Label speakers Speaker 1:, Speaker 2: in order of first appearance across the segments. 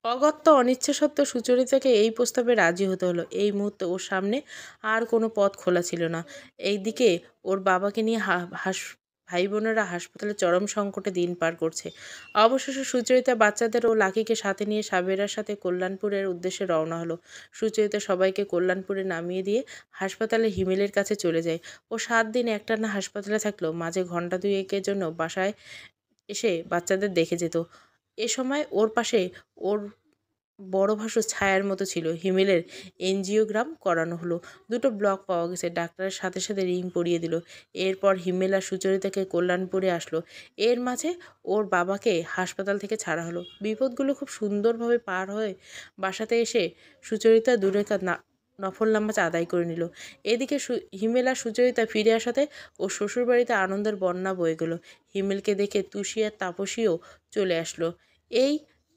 Speaker 1: অগত্যা অনিচ্ছা সত্ত্বেও সুচরিতাকে এই প্রস্তাবে রাজি হতে হলো। এই মুহূর্তে ওর সামনে আর কোনো পথ খোলা ছিল না। এইদিকে ওর বাবাকে নিয়ে ভাই বোনেরা হাসপাতালে চরম সংকটে দিন পার করছে। অবশেষে সুচরিতা বাচ্চাদের ও লাকিকে সাথে নিয়ে সাবেরার সাথে কল্যাণপুরের উদ্দেশ্যে রওনা হলো। সুচরিতা সবাইকে কল্যাণপুরে নামিয়ে দিয়ে হাসপাতালে হিমেলের কাছে চলে যায়। ও 7 দিন একটানা হাসপাতালে থাকলেও মাঝে ঘণ্টা দুয়েকের জন্য বাসায় এসে বাচ্চাদের দেখে যেত। এ সময় ওর পাশে ওর বড় ভাসুর ছায়ার মতো ছিল। হিমেলের এনজিওগ্রাম করানো হলো। 2টো ব্লক পাওয়া গেছে। ডাক্তারের সাথে সাথে রিং পরিয়ে দিল। এরপর হিমেল আর সুচরিতাকে কল্যাণপুরে আসলো। এর মাঝে ওর বাবাকে হাসপাতাল থেকে ছাড়া হলো। বিপদগুলো খুব সুন্দরভাবে পার হয়ে বাসাতে এসে সুচরিতা দুরেকা নফল নামাজ আদায় করে নিল। এদিকে হিমেল আর সুচরিতা ফিরে আসাতে ও শ্বশুরবাড়িতে আনন্দের বন্যা বয়ে গেল। হিমেলকে দেখে তুষি আর তাপসীও চলে আসলো। এই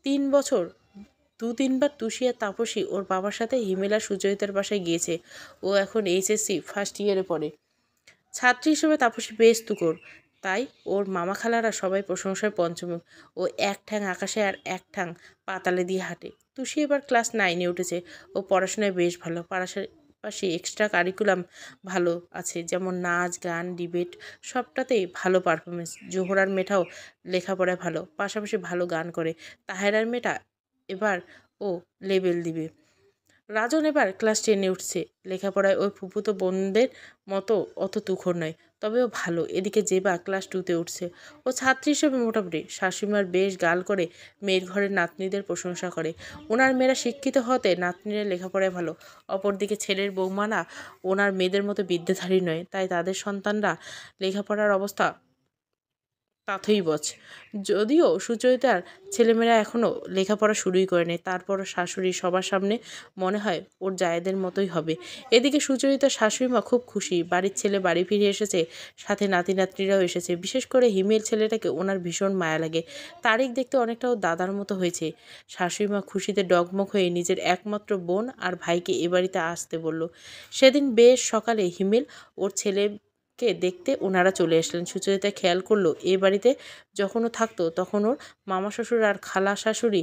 Speaker 1: 3 বছর 2-3 বার তুষি আর তাপসী ওর বাবার সাথে হিমেল আর সুচরিতার বাসায় গিয়েছে। ও এখন এইচএসসি ফার্স্ট ইয়ারে পড়ে। ছাত্রী হিসেবে তাপসী বেশ তুখোড়, তাই ওর মামা খালারা সবাই প্রশংসায় পঞ্চমুখ। ও এক ঠ্যাং আকাশে আর এক ঠ্যাং পাতালে দিয়ে হাঁটে। তুষি এবার ক্লাস 9-এ উঠেছে। ও পড়াশোনায় বেশ ভালো। পাশাপাশি এক্সট্রা কারিকুলাম ভালো আছে, যেমন নাচ, গান, ডিবেট, সবটাতেই ভালো পারফরমেন্স। জোহরার মেয়েটাও লেখাপড়ায় ভালো, পাশাপাশি ভালো গান করে। তাহেরার মেয়েটা এবার ও লেবেল দিবে। রাজন এবার ক্লাস 10-এ উঠছে। লেখাপড়ায় ওই ফুফুতো বোনদের মতো অত তুখোড় নয়, তবে ও ভালো। এদিকে জেবা ক্লাস 2-তে উঠছে। ও ছাত্রী হিসেবে মোটামুটি। শাশুড়িমার বেশ গাল করে মেয়ের ঘরের নাতনিদের প্রশংসা করে। ওনার মেয়েরা শিক্ষিত হতে নাতনিরা লেখাপড়ায় ভালো। অপরদিকে ছেলের বৌমারা ওনার মেয়েদের মতো বিদ্যাধারী নয়, তাই তাদের সন্তানরা লেখাপড়ার অবস্থা তাথৈবচ। যদিও সুচরিতার ছেলেমেয়েরা এখনও লেখাপড়া শুরুই করেনি, তারপরও শাশুড়ি সবার সামনে মনে হয় ওর জায়েদের মতোই হবে। এদিকে সুচরিতার শাশুড়িমা খুব খুশি। বাড়ির ছেলে বাড়ি ফিরে এসেছে, সাথে নাতি নাতনিরাও এসেছে। বিশেষ করে হিমেল ছেলেটাকে ওনার ভীষণ মায়া লাগে। তারিক দেখতে অনেকটা ওর দাদার মতো হয়েছে। শাশুড়িমা খুশিতে ডগমগ হয়ে নিজের একমাত্র বোন আর ভাইকে এ বাড়িতে আসতে বলল। সেদিন বেশ সকালে হিমেল ওর ছেলেকে দেখতে ওনারা চলে আসলেন। সুচরিতা খেয়াল করলো এ বাড়িতে যখন ও থাকতো তখন ওর মামা শ্বশুর আর খালা শাশুড়ি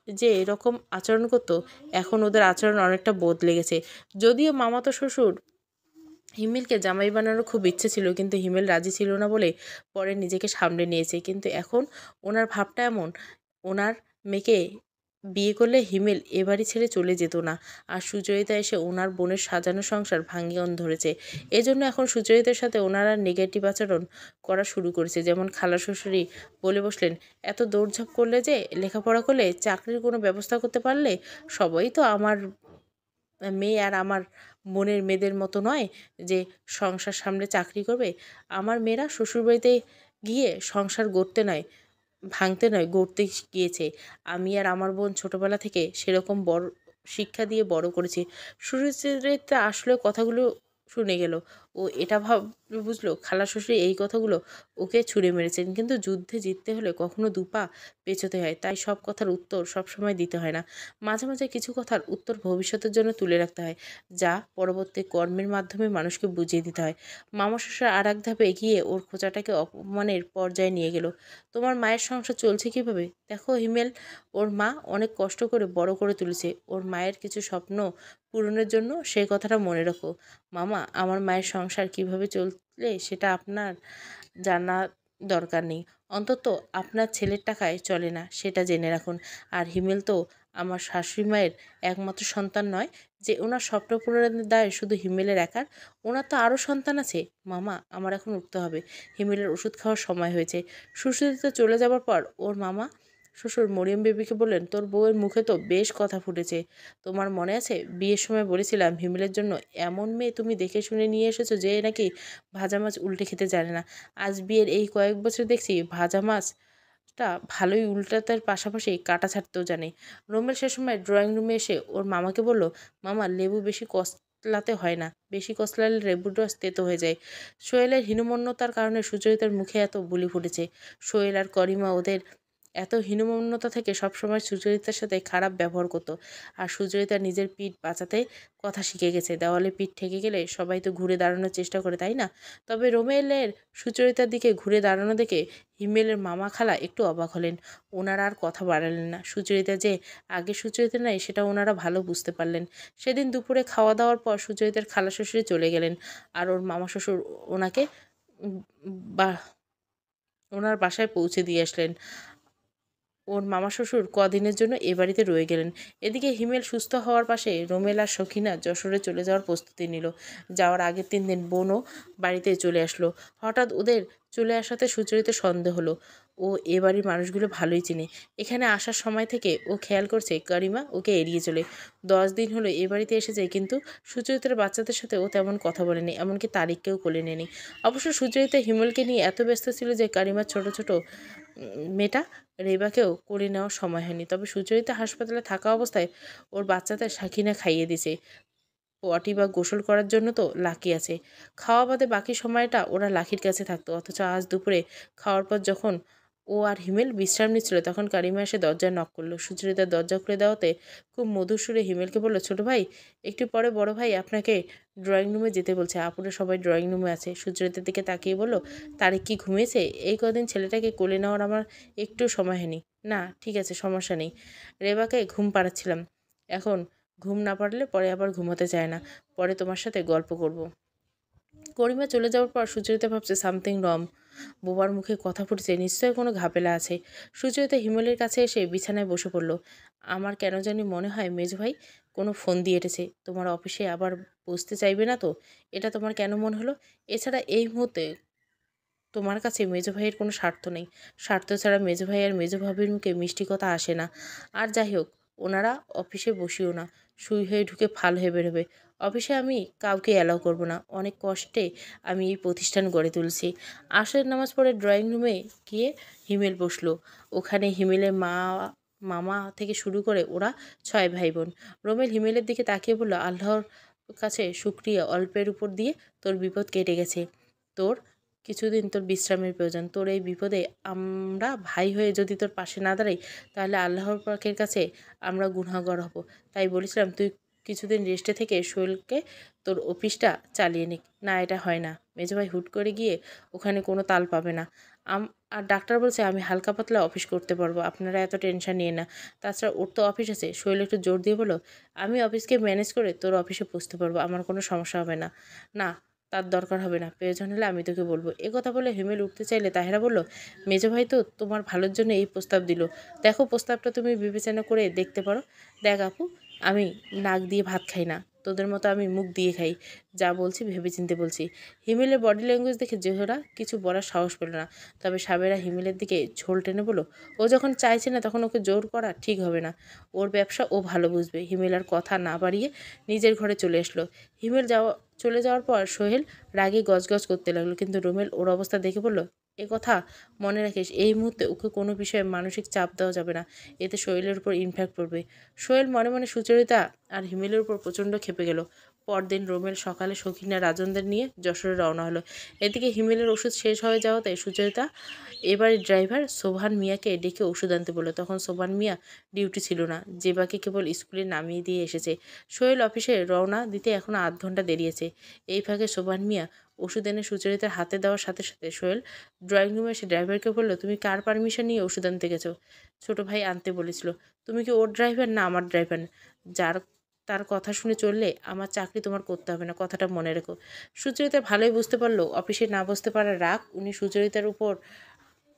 Speaker 1: যে এরকম আচরণ করতো, এখন ওদের আচরণ অনেকটা বদলে গেছে। যদিও মামাতো শ্বশুর হিমেলকে জামাই বানানোর খুব ইচ্ছে ছিল, কিন্তু হিমেল রাজি ছিল না বলে পরে নিজেকে সামলে নিয়েছে। কিন্তু এখন ওনার ভাবটা এমন, ওনার মেয়েকে বিয়ে করলে হিমেল এ বাড়ি ছেড়ে চলে যেত না। আর সুচরিতা এসে ওনার বোনের সাজানো সংসার ভাঙিয়ে ধরেছে। এজন্য এখন সুচরিতার সাথে ওনারা নেগেটিভ আচরণ করা শুরু করেছে। যেমন খালা শ্বশুরি বলে বসলেন, এত দৌড়ঝাঁপ করলে যে, লেখাপড়া করলে, চাকরির কোনো ব্যবস্থা করতে পারলে। সবাই তো আমার মেয়ে আর আমার বোনের মেয়েদের মতো নয় যে সংসার সামলে চাকরি করবে। আমার মেয়েরা শ্বশুরবাড়িতে গিয়ে সংসার গড়তে নয়, ভাঙতে নয়, গড়তে গিয়েছে। আমি আর আমার বোন ছোটবেলা থেকে সেরকম বড় শিক্ষা দিয়ে বড় করেছি। সুচরিতা আসলে কথাগুলো শুনে গেল। ও এটা বুঝলো খালা শ্বশুর এই কথাগুলো ওকে ছুঁড়ে মেরেছেন। কিন্তু যুদ্ধে জিততে হলে কখনো দুপা পেছোতে হয়, তাই সব কথার উত্তর সবসময় দিতে হয় না। মাঝে মাঝে কিছু কথার উত্তর ভবিষ্যতের জন্য তুলে রাখতে হয়, যা পরবর্তী কর্মের মাধ্যমে মানুষকে বুঝিয়ে দিতে হয়। মামা শ্বশুর আর এক ধাপে এগিয়ে ওর খোঁচাটাকে অপমানের পর্যায়ে নিয়ে গেল। তোমার মায়ের সংসার চলছে কিভাবে? দেখো হিমেল, ওর মা অনেক কষ্ট করে বড় করে তুলেছে। ওর মায়ের কিছু স্বপ্ন পূরণের জন্য সেই কথাটা মনে রাখো। মামা, আমার মায়ের সংসার কিভাবে চললে সেটা আপনার জানা দরকার নেই। অন্তত আপনার ছেলের টাকায় চলে না, সেটা জেনে রাখুন। আর হিমেল তো আমার শাশুড়ি মায়ের একমাত্র সন্তান নয় যে ওনার স্বপ্ন পূরণের দায় শুধু হিমেলের একার। ওনার তো আরও সন্তান আছে। মামা, আমার এখন উঠতে হবে। হিমেলের ওষুধ খাওয়ার সময় হয়েছে। সুচরিতা চলে যাবার পর ওর মামা শ্বশুর মরিয়ম বিবিকে বললেন, তোর বউয়ের মুখে তো বেশ কথা ফুটেছে। তোমার মনে আছে বিয়ের সময় বলেছিলাম হিমেলের জন্য এমন মেয়ে তুমি দেখে শুনে নিয়ে এসেছো যে নাকি ভাজা মাছ উল্টে খেতে জানে না। আজ বিয়ের এই কয়েক বছর দেখছি ভাজা মাছটা ভালোই উল্টাতের পাশাপাশি কাটা ছাড়তেও জানে। রোমেল সে সময় ড্রয়িং রুমে এসে ওর মামাকে বলল, মামা, লেবু বেশি কচলাতে হয় না, বেশি কচলালে লেবুর রস তেতো হয়ে যায়। সোহেলের হীনমন্যতার কারণে সুচরিতার মুখে এত বুলি ফুটেছে। সোহেল আর করিমা ওদের এত হীনমন্যতা থেকে সবসময় সুচরিতার সাথে খারাপ ব্যবহার করতো। আর সুচরিতা নিজের পিঠ বাঁচাতে কথা শিখে গেছে। দেওয়ালে পিঠ ঠেকে গেলে সবাই তো ঘুরে দাঁড়ানোর চেষ্টা করে, তাই না? তবে রোমেলের সুচরিতার দিকে ঘুরে দাঁড়ানো দেখে হিমেলের মামা খালা একটু অবাক হলেন। ওনারা আর কথা বাড়ালেন না। সুচরিতা যে আগে সুচরিতা নয় সেটা ওনারা ভালো বুঝতে পারলেন। সেদিন দুপুরে খাওয়া দাওয়ার পর সুচরিতার খালা শ্বশুরে চলে গেলেন। আর ওর মামা শ্বশুর ওনাকে বা ওনার বাসায় পৌঁছে দিয়ে আসলেন। ওর মামা শ্বশুর কদিনের জন্য এ বাড়িতে রয়ে গেলেন। এদিকে হিমেল সুস্থ হওয়ার পাশে রোমেল আর সখিনা যশোরে চলে যাওয়ার প্রস্তুতি নিল। যাওয়ার আগের 3 দিন বোনও বাড়িতে চলে আসলো। হঠাৎ ওদের চলে আসাতে সুচরিত সন্দেহ হলো। ও এ বাড়ির মানুষগুলো ভালোই চিনে। এখানে আসার সময় থেকে ও খেয়াল করছে করিমা ওকে এড়িয়ে চলে। 10 দিন হলো এ বাড়িতে এসেছে, কিন্তু সুচরিতার বাচ্চাদের সাথে ও তেমন কথা বলেনি, এমনকি তারিখকেও কোলে নেয়নি। অবশ্য সুচরিতা হিমেলকে নিয়ে এত ব্যস্ত ছিল যে করিমার ছোট ছোট মেয়েটা রেবাকেও করে নেওয়ার সময় হয়নি। তবে সুচরিতা হাসপাতালে থাকা অবস্থায় ওর বাচ্চাদের সাকিনা খাইয়ে দিছে। পটি বা গোসল করার জন্য তো লাকি আছে। খাওয়া বাদে বাকি সময়টা ওরা লাকির কাছে থাকতো। অথচ আজ দুপুরে খাওয়ার পর যখন ও আর হিমেল বিশ্রাম নিচ্ছিল, তখন কারিমা এসে দরজায় নক করলো। সুচরিতা দরজা খুলে দেওয়াতে খুব মধুর সুরে হিমেলকে বলল, ছোট ভাই, একটু পরে বড় ভাই আপনাকে ড্রয়িং রুমে যেতে বলছে। আপুরা সবাই ড্রয়িং রুমে আছে। সুচরিতার দিকে তাকিয়ে বলল, তারিক কি ঘুমিয়েছে? এই কদিন ছেলেটাকে কোলে নেওয়ার আমার একটু সময় হয়নি। না, ঠিক আছে, সমস্যা নেই। রেবাকে ঘুম পাড়াচ্ছিলাম। এখন ঘুম না পারলে পরে আবার ঘুমাতে চায় না। পরে তোমার সাথে গল্প করব। করিমা চলে যাওয়ার পর সুচরিতা ভাবছে সামথিং রং। বোবার মুখে কথা ফুটছে, নিশ্চয়ই কোনো ঘাপেলা আছে। সুচরিতা হিমেলের কাছে এসে বিছানায় বসে পড়ল। আমার কেন জানি মনে হয় মেজ ভাই কোনো ফোন দিয়ে এটেছে। তোমার অফিসে আবার বসতে চাইবে না তো? এটা তোমার কেন মনে হলো? এছাড়া এই মুহূর্তে তোমার কাছে মেজো ভাইয়ের কোনো স্বার্থ নেই। স্বার্থ ছাড়া মেজো ভাই আর মেজো ভাবির মুখে মিষ্টি কথা আসে না। আর যাই হোক, ওনারা অফিসে বসিও না। সুই হয়ে ঢুকে ফাল হয়ে বেরোবে। অফিসে আমি কাউকে অ্যালাউ করব না। অনেক কষ্টে আমি এই প্রতিষ্ঠান গড়ে তুলছি। আসরের নামাজ পড়ে ড্রয়িং রুমে গিয়ে হিমেল বসলো। ওখানে হিমেলের মামা থেকে শুরু করে ওরা 6 ভাই বোন। রোমেল হিমেলের দিকে তাকিয়ে বলল, আল্লাহর কাছে শুক্রিয়া, অল্পের উপর দিয়ে তোর বিপদ কেটে গেছে। তোর কিছুদিন তোর বিশ্রামের প্রয়োজন। তোর এই বিপদে আমরা ভাই হয়ে যদি তোর পাশে না দাঁড়াই, তাহলে আল্লাহর পাকের কাছে আমরা গুনাহগার হব। তাই বলেছিলাম তুই কিছুদিন রেস্টে থেকে শৈলকে তোর অফিসটা চালিয়ে নিক। না, এটা হয় না। মেজো ভাই হুট করে গিয়ে ওখানে কোনো তাল পাবে না। আর ডাক্তার বলছে আমি হালকা পাতলা অফিস করতে পারবো। আপনারা এত টেনশন নিয়ে না। তাছাড়া ওর তো অফিস আছে। শৈল একটু জোর দিয়ে বলো, আমি অফিসকে ম্যানেজ করে তোর অফিসে পৌঁছতে পারবো। আমার কোনো সমস্যা হবে না। না, তার দরকার হবে না। প্রয়োজন হলে আমি তোকে বলবো। কথা বলে হিমেল উঠতে চাইলে তাহেরা বলল, মেজো ভাই তো তোমার ভালোর জন্য এই প্রস্তাব দিল। দেখো, প্রস্তাবটা তুমি বিবেচনা করে দেখতে পারো। দেখ আপু, আমি নাক দিয়ে ভাত খাই না। তোদের মতো আমি মুখ দিয়ে খাই। যা বলছি ভেবেচিন্তে বলছি। হিমেলের বডি ল্যাঙ্গুয়েজ দেখে জোহরা কিছু বলার সাহস পেল না। তবে সাবেরা হিমেলের দিকে ঝোল টেনে বলল, ও যখন চাইছে না তখন ওকে জোর করা ঠিক হবে না। ওর ব্যবসা ও ভালো বুঝবে। হিমেল আর কথা না বাড়িয়ে নিজের ঘরে চলে আসলো। হিমেল চলে যাওয়ার পর সোহেল রাগে গজগজ করতে লাগলো, কিন্তু রোমেল ওর অবস্থা দেখে বলল, এ কথা মনে রাখিস, এই মুহূর্তে ওকে কোনো বিষয়ে মানসিক চাপ দেওয়া যাবে না। এতে সোহেলের উপর ইমপ্যাক্ট পড়বে। সোহেল মনে মনে সুচরিতা আর হিমেলের উপর প্রচণ্ড ক্ষেপে গেল। পরদিন রোমেল সকালে সখিনা রাজনদের নিয়ে যশোরে রওনা হলো। এদিকে হিমেলের ওষুধ শেষ হয়ে যাওয়াতে সুচরিতা এবারের ড্রাইভার সোভান মিয়াকে ডেকে ওষুধ আনতে বলল। তখন সোভান মিয়া ডিউটি ছিল না, জেবাকে কেবল স্কুলে নামিয়ে দিয়ে এসেছে। সোহেল অফিসে রওনা দিতে এখনও 8 ঘন্টা দেরি আছে। এই ফাঁকে সোভান মিয়া ওষুধ এনে সুচরিতার হাতে দেওয়ার সাথে সাথে সোহেল ড্রয়িং রুমে এসে ড্রাইভারকে বলল, তুমি কার পারমিশন নিয়ে ওষুধ আনতে গেছো? ছোট ভাই আনতে বলেছিল। তুমি কি ওর ড্রাইভার না আমার ড্রাইভার? যার তার কথা শুনে চললে আমার চাকরি তোমার করতে হবে না, কথাটা মনে রেখো। সুচরিতা ভালোই বুঝতে পারলো অফিসে না বসতে পারার রাগ উনি সুচরিতার উপর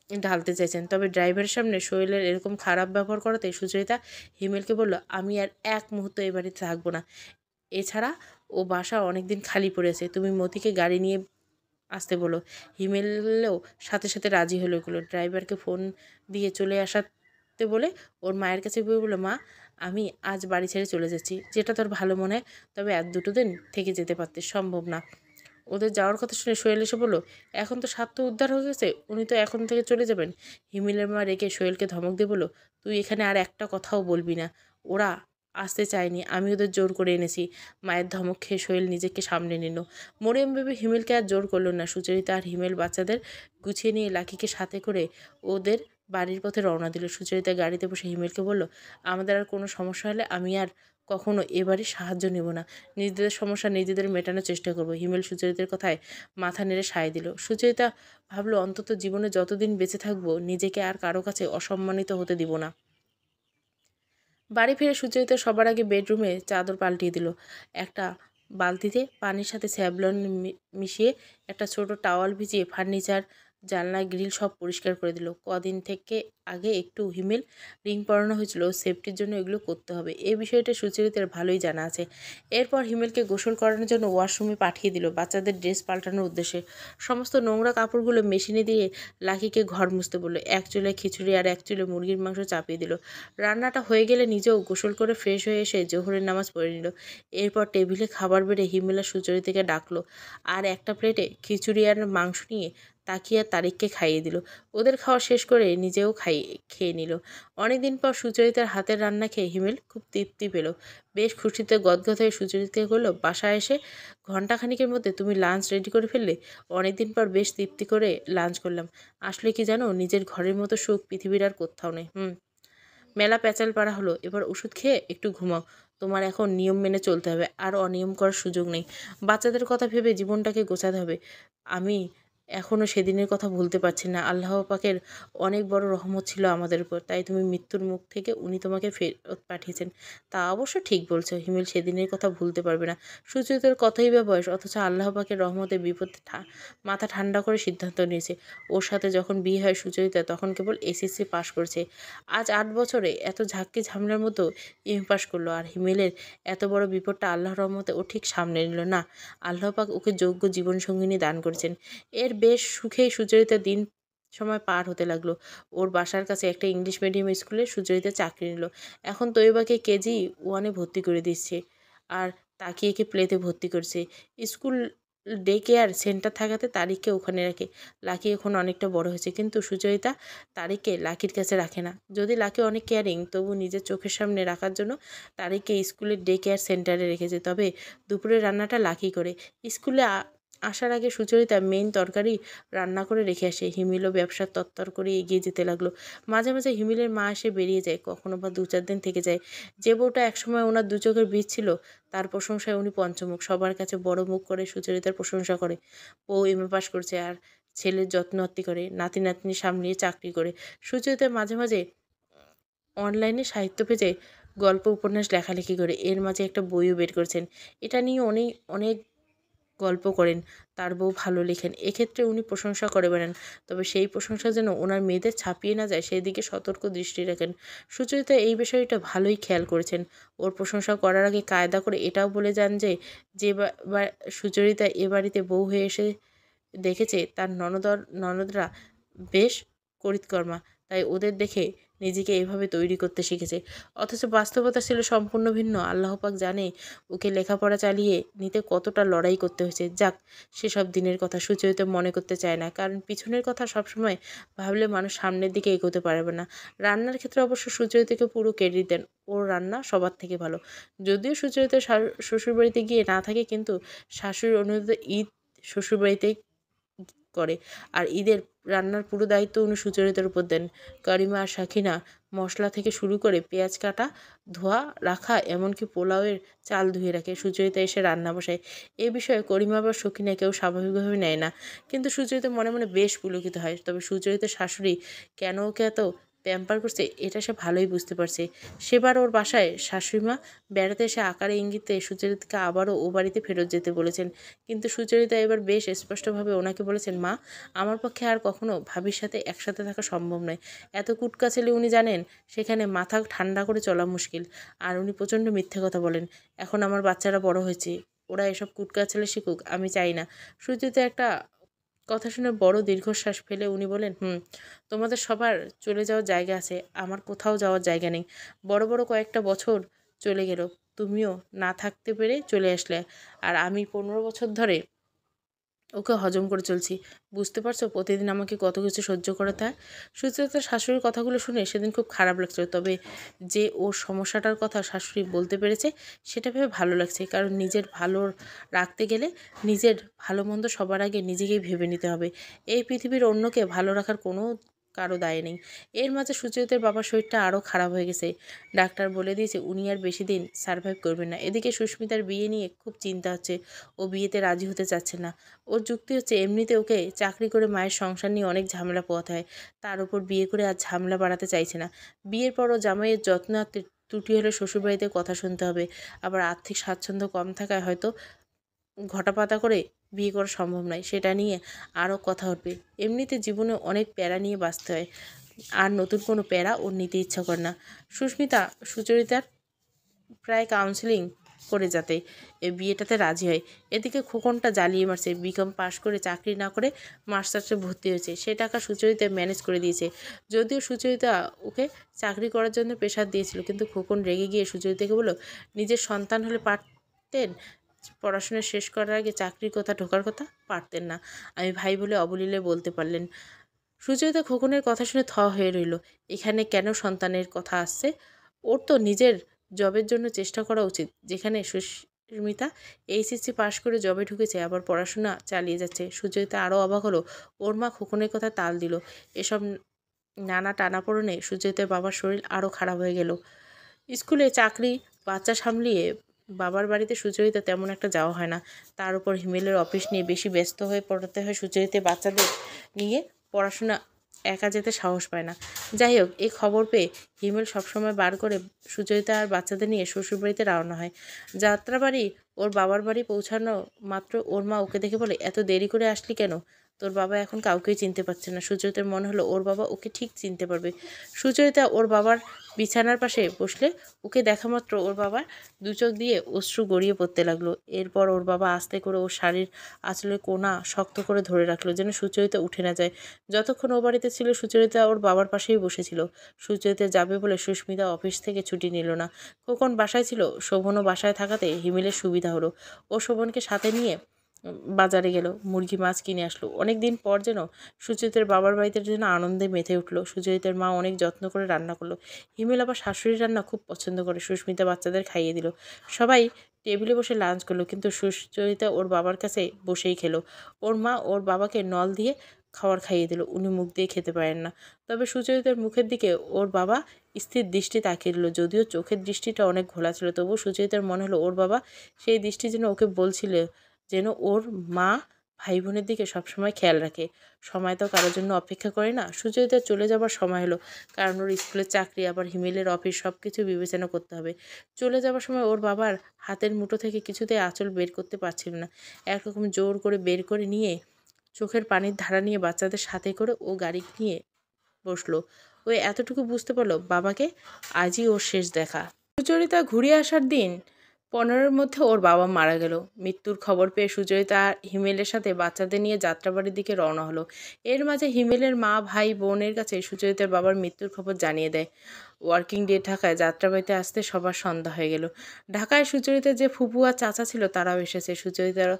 Speaker 1: ঢালতে চাইছেন। তবে ড্রাইভারের সামনে সোহেলের এরকম খারাপ ব্যবহার করাতে সুচরিতা হিমেলকে বলল, আমি আর এক মুহূর্ত এই বাড়িতে থাকবো না। এছাড়া ও বাসা অনেকদিন খালি পড়েছে। তুমি মতিকে গাড়ি নিয়ে আসতে বলো। হিমেলও সাথে সাথে রাজি হলো। এগুলো ড্রাইভারকে ফোন দিয়ে চলে আসাতে বলে ওর মায়ের কাছে গিয়ে বললো, মা, আমি আজ বাড়ি ছেড়ে চলে যাচ্ছি। যেটা তোর ভালো মনে হয়, তবে আর 2 দিন থেকে যেতে পারতে। সম্ভব না। ওদের যাওয়ার কথা শুনে সোহেল এসে বলল, এখন তো স্বার্থ উদ্ধার হয়ে গেছে, উনি তো এখন থেকে চলে যাবেন। হিমেলের মা রেগে সোহেলকে ধমক দিয়ে বলল, তুই এখানে আর একটা কথাও বলবি না। ওরা আসতে চায়নি, আমি ওদের জোর করে এনেছি। মায়ের ধমক খেয়ে সোহেল নিজেকে সামনে নিল। মরিয়ম বেবি হিমেলকে আর জোর করল না। সুচরিতা আর হিমেল বাচ্চাদের গুছিয়ে নিয়ে লাকিকে সাথে করে ওদের বাড়ির পথে রওনা দিল। সুচরিতা গাড়িতে বসে হিমেলকে বলল, আমাদের আর কোনো সমস্যা হলে আমি আর কখনো এ বাড়ির সাহায্য নেব না। নিজেদের সমস্যা নিজেদের মেটানোর চেষ্টা করব। হিমেল সুচরিতার কথায় মাথা নেড়ে সায় দিল। সুচরিতা ভাবল, অন্তত জীবনে যতদিন বেঁচে থাকবো নিজেকে আর কারো কাছে অসম্মানিত হতে দিব না। বাড়ি ফিরে সুচরিতা সবার আগে বেডরুমে চাদর পাল্টিয়ে দিল। একটা বালতিতে পানির সাথে স্যাভলন মিশিয়ে একটা ছোট টাওয়াল ভিজিয়ে ফার্নিচার, জানলা, গ্রিল সব পরিষ্কার করে দিল। কদিন থেকে আগে একটু হিমেল রিং পরানো হয়েছিল, সেফটির জন্য এগুলো করতে হবে। এই বিষয়টা সুচরিতার ভালোই জানা আছে। এরপর হিমেলকে গোসল করানোর জন্য ওয়াশরুমে পাঠিয়ে দিল বাচ্চাদের ড্রেস পাল্টানোর উদ্দেশ্যে। সমস্ত নোংরা কাপড়গুলো মেশিনে দিয়ে লাকিকে ঘর মুছতে বলল। এক চুলে খিচুড়ি আর এক চুলে মুরগির মাংস চাপিয়ে দিল। রান্নাটা হয়ে গেলে নিজেও গোসল করে ফ্রেশ হয়ে এসে জোহরের নামাজ পড়ে নিল। এরপর টেবিলে খাবার বেড়ে হিমেলা সুচরিতাকে ডাকলো আর একটা প্লেটে খিচুড়ি আর মাংস নিয়ে তাকিয়ে তারিককে খাইয়ে দিল। ওদের খাওয়া শেষ করে নিজেও খেয়ে নিল। অনেকদিন পর সুচরিতার হাতের রান্না খেয়ে হিমেল খুব তৃপ্তি পেল। বেশ খুশিতে গদগদ হয়ে সুচরিতাকে বলল, বাসায় এসে ঘণ্টাখানিকের মধ্যে তুমি লাঞ্চ রেডি করে ফেললে। অনেকদিন পর বেশ তৃপ্তি করে লাঞ্চ করলাম। আসলে কি জানো, নিজের ঘরের মতো সুখ পৃথিবীর আর কোথাও নেই। মেলা প্যাচাল পাড়া হলো, এবার ওষুধ খেয়ে একটু ঘুমাও। তোমার এখন নিয়ম মেনে চলতে হবে, আর অনিয়ম করার সুযোগ নেই। বাচ্চাদের কথা ভেবে জীবনটাকে গোছাতে হবে। আমি এখনও সেদিনের কথা ভুলতে পারছি না। আল্লাহ পাকের অনেক বড় রহমত ছিল আমাদের উপর, তাই তুমি মৃত্যুর মুখ থেকে উনি তোমাকে ফেরত পাঠিয়েছেন। তা অবশ্য ঠিক বলছো। হিমেল সেদিনের কথা ভুলতে পারবে না। সুচরিতার কথাই বা বয়স, অথচ আল্লাহ পাকের রহমতে বিপদে মাথা ঠান্ডা করে সিদ্ধান্ত নিয়েছে। ওর সাথে যখন বিয়ে হয় সুচরিতা তখন কেবল এসএসসি পাশ করছে। আজ ৮ বছরে এত ঝাঁকি ঝামেলার মতো পাস করলো, আর হিমেলের এত বড় বিপদটা আল্লাহর রহমতে ও ঠিক সামনে নিল না। আল্লাহ পাক ওকে যোগ্য জীবনসঙ্গিনী দান করেছেন। এর বেশ সুখেই সুচরিতার দিন সময় পার হতে লাগলো। ওর বাসার কাছে একটা ইংলিশ মিডিয়াম স্কুলে সুচরিতা চাকরি নিল। এখন তৈবাকে KG 1-এ ভর্তি করে দিচ্ছে, আর তাকিয়েকে প্লেতে ভর্তি করছে। স্কুল ডে কেয়ার সেন্টার থাকাতে তারিখকে ওখানে রাখে। লাকি এখন অনেকটা বড় হয়েছে, কিন্তু সুচরিতা তারিখকে লাকির কাছে রাখে না। যদি লাকি অনেক কেয়ারিং, তবু নিজের চোখের সামনে রাখার জন্য তারিখকে স্কুলের ডে কেয়ার সেন্টারে রেখেছে। তবে দুপুরের রান্নাটা লাকি করে। স্কুলে আসার আগে সুচরিতা মেইন তরকারি রান্না করে রেখে আসে। হিমেলও ব্যবসার তত্তর করে এগিয়ে যেতে লাগলো। মাঝে মাঝে হিমেলের মা এসে বেরিয়ে যায়, কখনো বা 2-4 দিন থেকে যায়। যে বউটা একসময় ওনার দু চোখের বীজ ছিল, তার প্রশংসায় উনি পঞ্চমুখ। সবার কাছে বড় মুখ করে সুচরিতার প্রশংসা করে। বউ MA পাস করছে, আর ছেলের যত্ন আত্তি করে, নাতি নাতনি সামলিয়ে চাকরি করে। সুচরিতা মাঝে মাঝে অনলাইনে সাহিত্য পেজে গল্প উপন্যাস লেখালেখি করে। এর মাঝে একটা বইও বের করছেন। এটা নিয়ে উনি অনেক গল্প করেন। তার বউ ভালো লেখেন, এক্ষেত্রে উনি প্রশংসা করে বেড়ান। তবে সেই প্রশংসা যেন ওনার মেয়েদের ছাপিয়ে না যায় সেই দিকে সতর্ক দৃষ্টি রাখেন। সুচরিতা এই বিষয়টা ভালোই খেয়াল করেছেন। ওর প্রশংসা করার আগে কায়দা করে এটাও বলে যান যে যে সুচরিতা এ বাড়িতে বউ হয়ে এসে দেখেছে তার ননদরা বেশ করিতকর্মা, তাই ওদের দেখে নিজেকে এভাবে তৈরি করতে শিখেছে। অথচ বাস্তবতা ছিল সম্পূর্ণ ভিন্ন। আল্লাহ পাক জানে ওকে লেখাপড়া চালিয়ে নিতে কতটা লড়াই করতে হয়েছে। যাক, সেসব দিনের কথা সুচরিতা মনে করতে চায় না, কারণ পিছনের কথা সবসময় ভাবলে মানুষ সামনের দিকে এগোতে পারবে না। রান্নার ক্ষেত্রে অবশ্য সুচরিতাকে পুরো ক্রেডিট দেন। ওর রান্না সবার থেকে ভালো। যদিও সুচরিতা শ্বশুরবাড়িতে গিয়ে না থাকে, কিন্তু শাশুড়ির অনুরোধে ঈদ শ্বশুরবাড়িতেই করে, আর ঈদের রান্নার পুরো দায়িত্ব উনি সুচরিতার উপর দেন। করিমা আর সাকিনা মশলা থেকে শুরু করে পেঁয়াজ কাটা, ধোয়া, রাখা, এমনকি পোলাওয়ের চাল ধুয়ে রাখে। সুচরিতা এসে রান্না বসায়। এ বিষয়ে করিমা বা সকিনা কেউ স্বাভাবিকভাবে নেয় না, কিন্তু সুচরিতা মনে মনে বেশ পুলকিত হয়। তবে সুচরিতার শাশুড়ি কেন ওকে এত প্যাম্পার করছে এটা সে ভালোই বুঝতে পারছে। সেবার ওর বাসায় শাশুড়িমা বেড়াতে এসে আকারে ইঙ্গিতে সুচরিতাকে আবারও ও বাড়িতে ফেরত যেতে বলেছেন। কিন্তু সুচরিতা এবার বেশ স্পষ্টভাবে ওনাকে বলেছেন, মা, আমার পক্ষে আর কখনো ভাবির সাথে একসাথে থাকা সম্ভব নয়। এত কুটকাছেলে উনি জানেন সেখানে মাথা ঠান্ডা করে চলা মুশকিল। আর উনি প্রচণ্ড মিথ্যে কথা বলেন। এখন আমার বাচ্চারা বড় হয়েছে, ওরা এসব কুটকাছেলে শিখুক, আমি চাই না। সুচরিতা একটা কথা শুনে বড় দীর্ঘশ্বাস ফেলে উনি বলেন, তোমাদের সবার চলে যাওয়ার জায়গা আছে, আমার কোথাও যাওয়ার জায়গা নেই। বড় বড় কয়েকটা বছর চলে গেল, তুমিও না থাকতে পেরে চলে আসলে, আর আমি 15 বছর ধরে ওকে হজম করে চলছি। বুঝতে পারছো প্রতিদিন আমাকে কত কিছু সহ্য করাতে হয়। সুচরিতার শাশুড়ির কথাগুলো শুনে সেদিন খুব খারাপ লাগছিল, তবে যে ওর সমস্যাটার কথা শাশুড়ি বলতে পেরেছে সেটা ভেবে ভালো লাগছে। কারণ নিজের ভালো রাখতে গেলে নিজের ভালো মন্দ সবার আগে নিজেকেই ভেবে নিতে হবে। এই পৃথিবীর অন্যকে ভালো রাখার কোনো কারো দায় নেই। এর মাঝে সুচরিতার বাবার শরীরটা আরও খারাপ হয়ে গেছে। ডাক্তার বলে দিয়েছে উনি আর বেশি দিন সার্ভাইভ করবেন না। এদিকে সুস্মিতার বিয়ে নিয়ে খুব চিন্তা হচ্ছে। ও বিয়েতে রাজি হতে চাচ্ছে না। ওর যুক্তি হচ্ছে এমনিতে ওকে চাকরি করে মায়ের সংসার নিয়ে অনেক ঝামেলা পোহাতে হয়, তার উপর বিয়ে করে আর ঝামেলা বাড়াতে চাইছে না। বিয়ের পরও জামাইয়ের যত্ন আর ত্রুটি হলে শ্বশুরবাড়িতে কথা শুনতে হবে। আবার আর্থিক স্বাচ্ছন্দ্য কম থাকায় হয়তো ঘটাপাতা করে বিয়ে করা সম্ভব নয়, সেটা নিয়ে আরও কথা উঠবে। এমনিতে জীবনে অনেক প্যারা নিয়ে বাঁচতে হয়, আর নতুন কোনো প্যারা ওর নিতে ইচ্ছা করে না। সুস্মিতা সুচরিতার প্রায় কাউন্সেলিং করে যাতে এই বিয়েটাতে রাজি হয়। এদিকে খোকনটা জ্বালিয়ে মারছে। বিকম পাশ করে চাকরি না করে মাস্টার্সে ভর্তি হয়েছে, সে টাকা সুচরিতা ম্যানেজ করে দিয়েছে। যদিও সুচরিতা ওকে চাকরি করার জন্য প্রেশার দিয়েছিল, কিন্তু খোকন রেগে গিয়ে সুচরিতাকে বলল নিজের সন্তান হলে পারতেন, পড়াশোনা শেষ করার আগে চাকরির কথা ঢোকার কথা পারতেন না। আমি ভাই বলে অবলীলে বলতে পারলেন। সুচরিতা খোকনের কথা শুনে থ হয়ে রইল। এখানে কেন সন্তানের কথা আসছে? ওর তো নিজের জবের জন্য চেষ্টা করা উচিত। যেখানে সুস্মিতা এইচএসসি পাশ করে জবে ঢুকেছে, আবার পড়াশোনা চালিয়ে যাচ্ছে। সুচরিতা আরও অবাক হলো। ওর মা খোকনের কথা তাল দিল। এসব নানা টানাপোড়েনে সুচরিতার বাবার শরীর আরও খারাপ হয়ে গেল। স্কুলে চাকরি, বাচ্চা সামলিয়ে বাবার বাড়িতে সুচরিতা তেমন একটা যাওয়া হয় না। তার উপর হিমেলের অফিস নিয়ে বেশি ব্যস্ত হয়ে পড়তে হয় সুচরিতা। বাচ্চাদের নিয়ে পড়াশোনা একা যেতে সাহস পায় না। যাই হোক, এই খবর পেয়ে হিমেল সবসময় বার করে সুচরিতা আর বাচ্চাদের নিয়ে শ্বশুরবাড়িতে রওনা হয়। যাত্রাবাড়ি ওর বাবার বাড়ি পৌঁছানো মাত্র ওর মা ওকে দেখে বলে, এত দেরি করে আসলি কেন? তোর বাবা এখন কাউকেই চিনতে পারছে না। সুচরিতার মনে হলো ওর বাবা ওকে ঠিক চিনতে পারবে। সুচরিতা ওর বাবার বিছানার পাশে বসলে ওকে দেখা মাত্র ওর বাবা দু চোখ দিয়ে অশ্রু গড়িয়ে পড়তে লাগলো। এরপর ওর বাবা আস্তে করে ওর শাড়ির আঁচলের কোনা শক্ত করে ধরে রাখলো, যেন সুচরিতা উঠে না যায়। যতক্ষণ ও বাড়িতে ছিল সুচরিতা ওর বাবার পাশেই বসেছিল। সুচরিতা যাবে বলে সুস্মিতা অফিস থেকে ছুটি নিল না। খোকন বাসায় ছিল, শোভনও বাসায় থাকাতে হিমেলের সুবিধা হলো। ও শোভনকে সাথে নিয়ে বাজারে গেল, মুরগি মাছ কিনে আসলো। অনেক দিন পর যেন সুচরিতার বাবার বাড়িতে যেন আনন্দে মেতে উঠলো। সুচরিতার মা অনেক যত্ন করে রান্না করলো। হিমেল আবার শাশুড়ির রান্না খুব পছন্দ করে। সুস্মিতা বাচ্চাদের খাইয়ে দিল। সবাই টেবিলে বসে লাঞ্চ করলো, কিন্তু সুচরিতা ওর বাবার কাছে বসেই খেলো। ওর মা ওর বাবাকে নল দিয়ে খাবার খাইয়ে দিল, উনি মুখ দিয়ে খেতে পারেন না। তবে সুচরিতার মুখের দিকে ওর বাবা স্থির দৃষ্টি তাকিয়ে দিল। যদিও চোখের দৃষ্টিটা অনেক ঘোলা ছিল, তবুও সুচরিতার মনে হলো ওর বাবা সেই দৃষ্টি যেন ওকে বলছিল যেন ওর মা ভাই বোনের দিকে সবসময় খেয়াল রাখে। সময় তো কারোর জন্য অপেক্ষা করে না। সুচরিতার চলে যাবার সময় হলো, কারণ ওর স্কুলের চাকরি, আবার হিমেলের অফিস, সব কিছু বিবেচনা করতে হবে। চলে যাবার সময় ওর বাবার হাতের মুঠো থেকে কিছুতেই আঁচল বের করতে পারছিল না। একরকম জোর করে বের করে নিয়ে চোখের পানির ধারা নিয়ে বাচ্চাদের সাথে করে ও গাড়ি নিয়ে বসলো। ও এতটুকু বুঝতে পারলো বাবাকে আজই ওর শেষ দেখা। সুচরিতা ঘুরে আসার দিন 15-র মধ্যে ওর বাবা মারা গেল। মৃত্যুর খবর পেয়ে সুচরিতা আর হিমেলের সাথে বাচ্চাদের নিয়ে যাত্রাবাড়ির দিকে রওনা হলো। এর মাঝে হিমেলের মা ভাই বোনের কাছে সুচরিতার বাবার মৃত্যুর খবর জানিয়ে দেয়। ওয়ার্কিং ডে থাকায় যাত্রাবাড়িতে আসতে সবার সন্ধ্যা হয়ে গেল। ঢাকায় সুচরিতার যে ফুপু আর চাচা ছিল তারাও এসেছে। সুচরিতার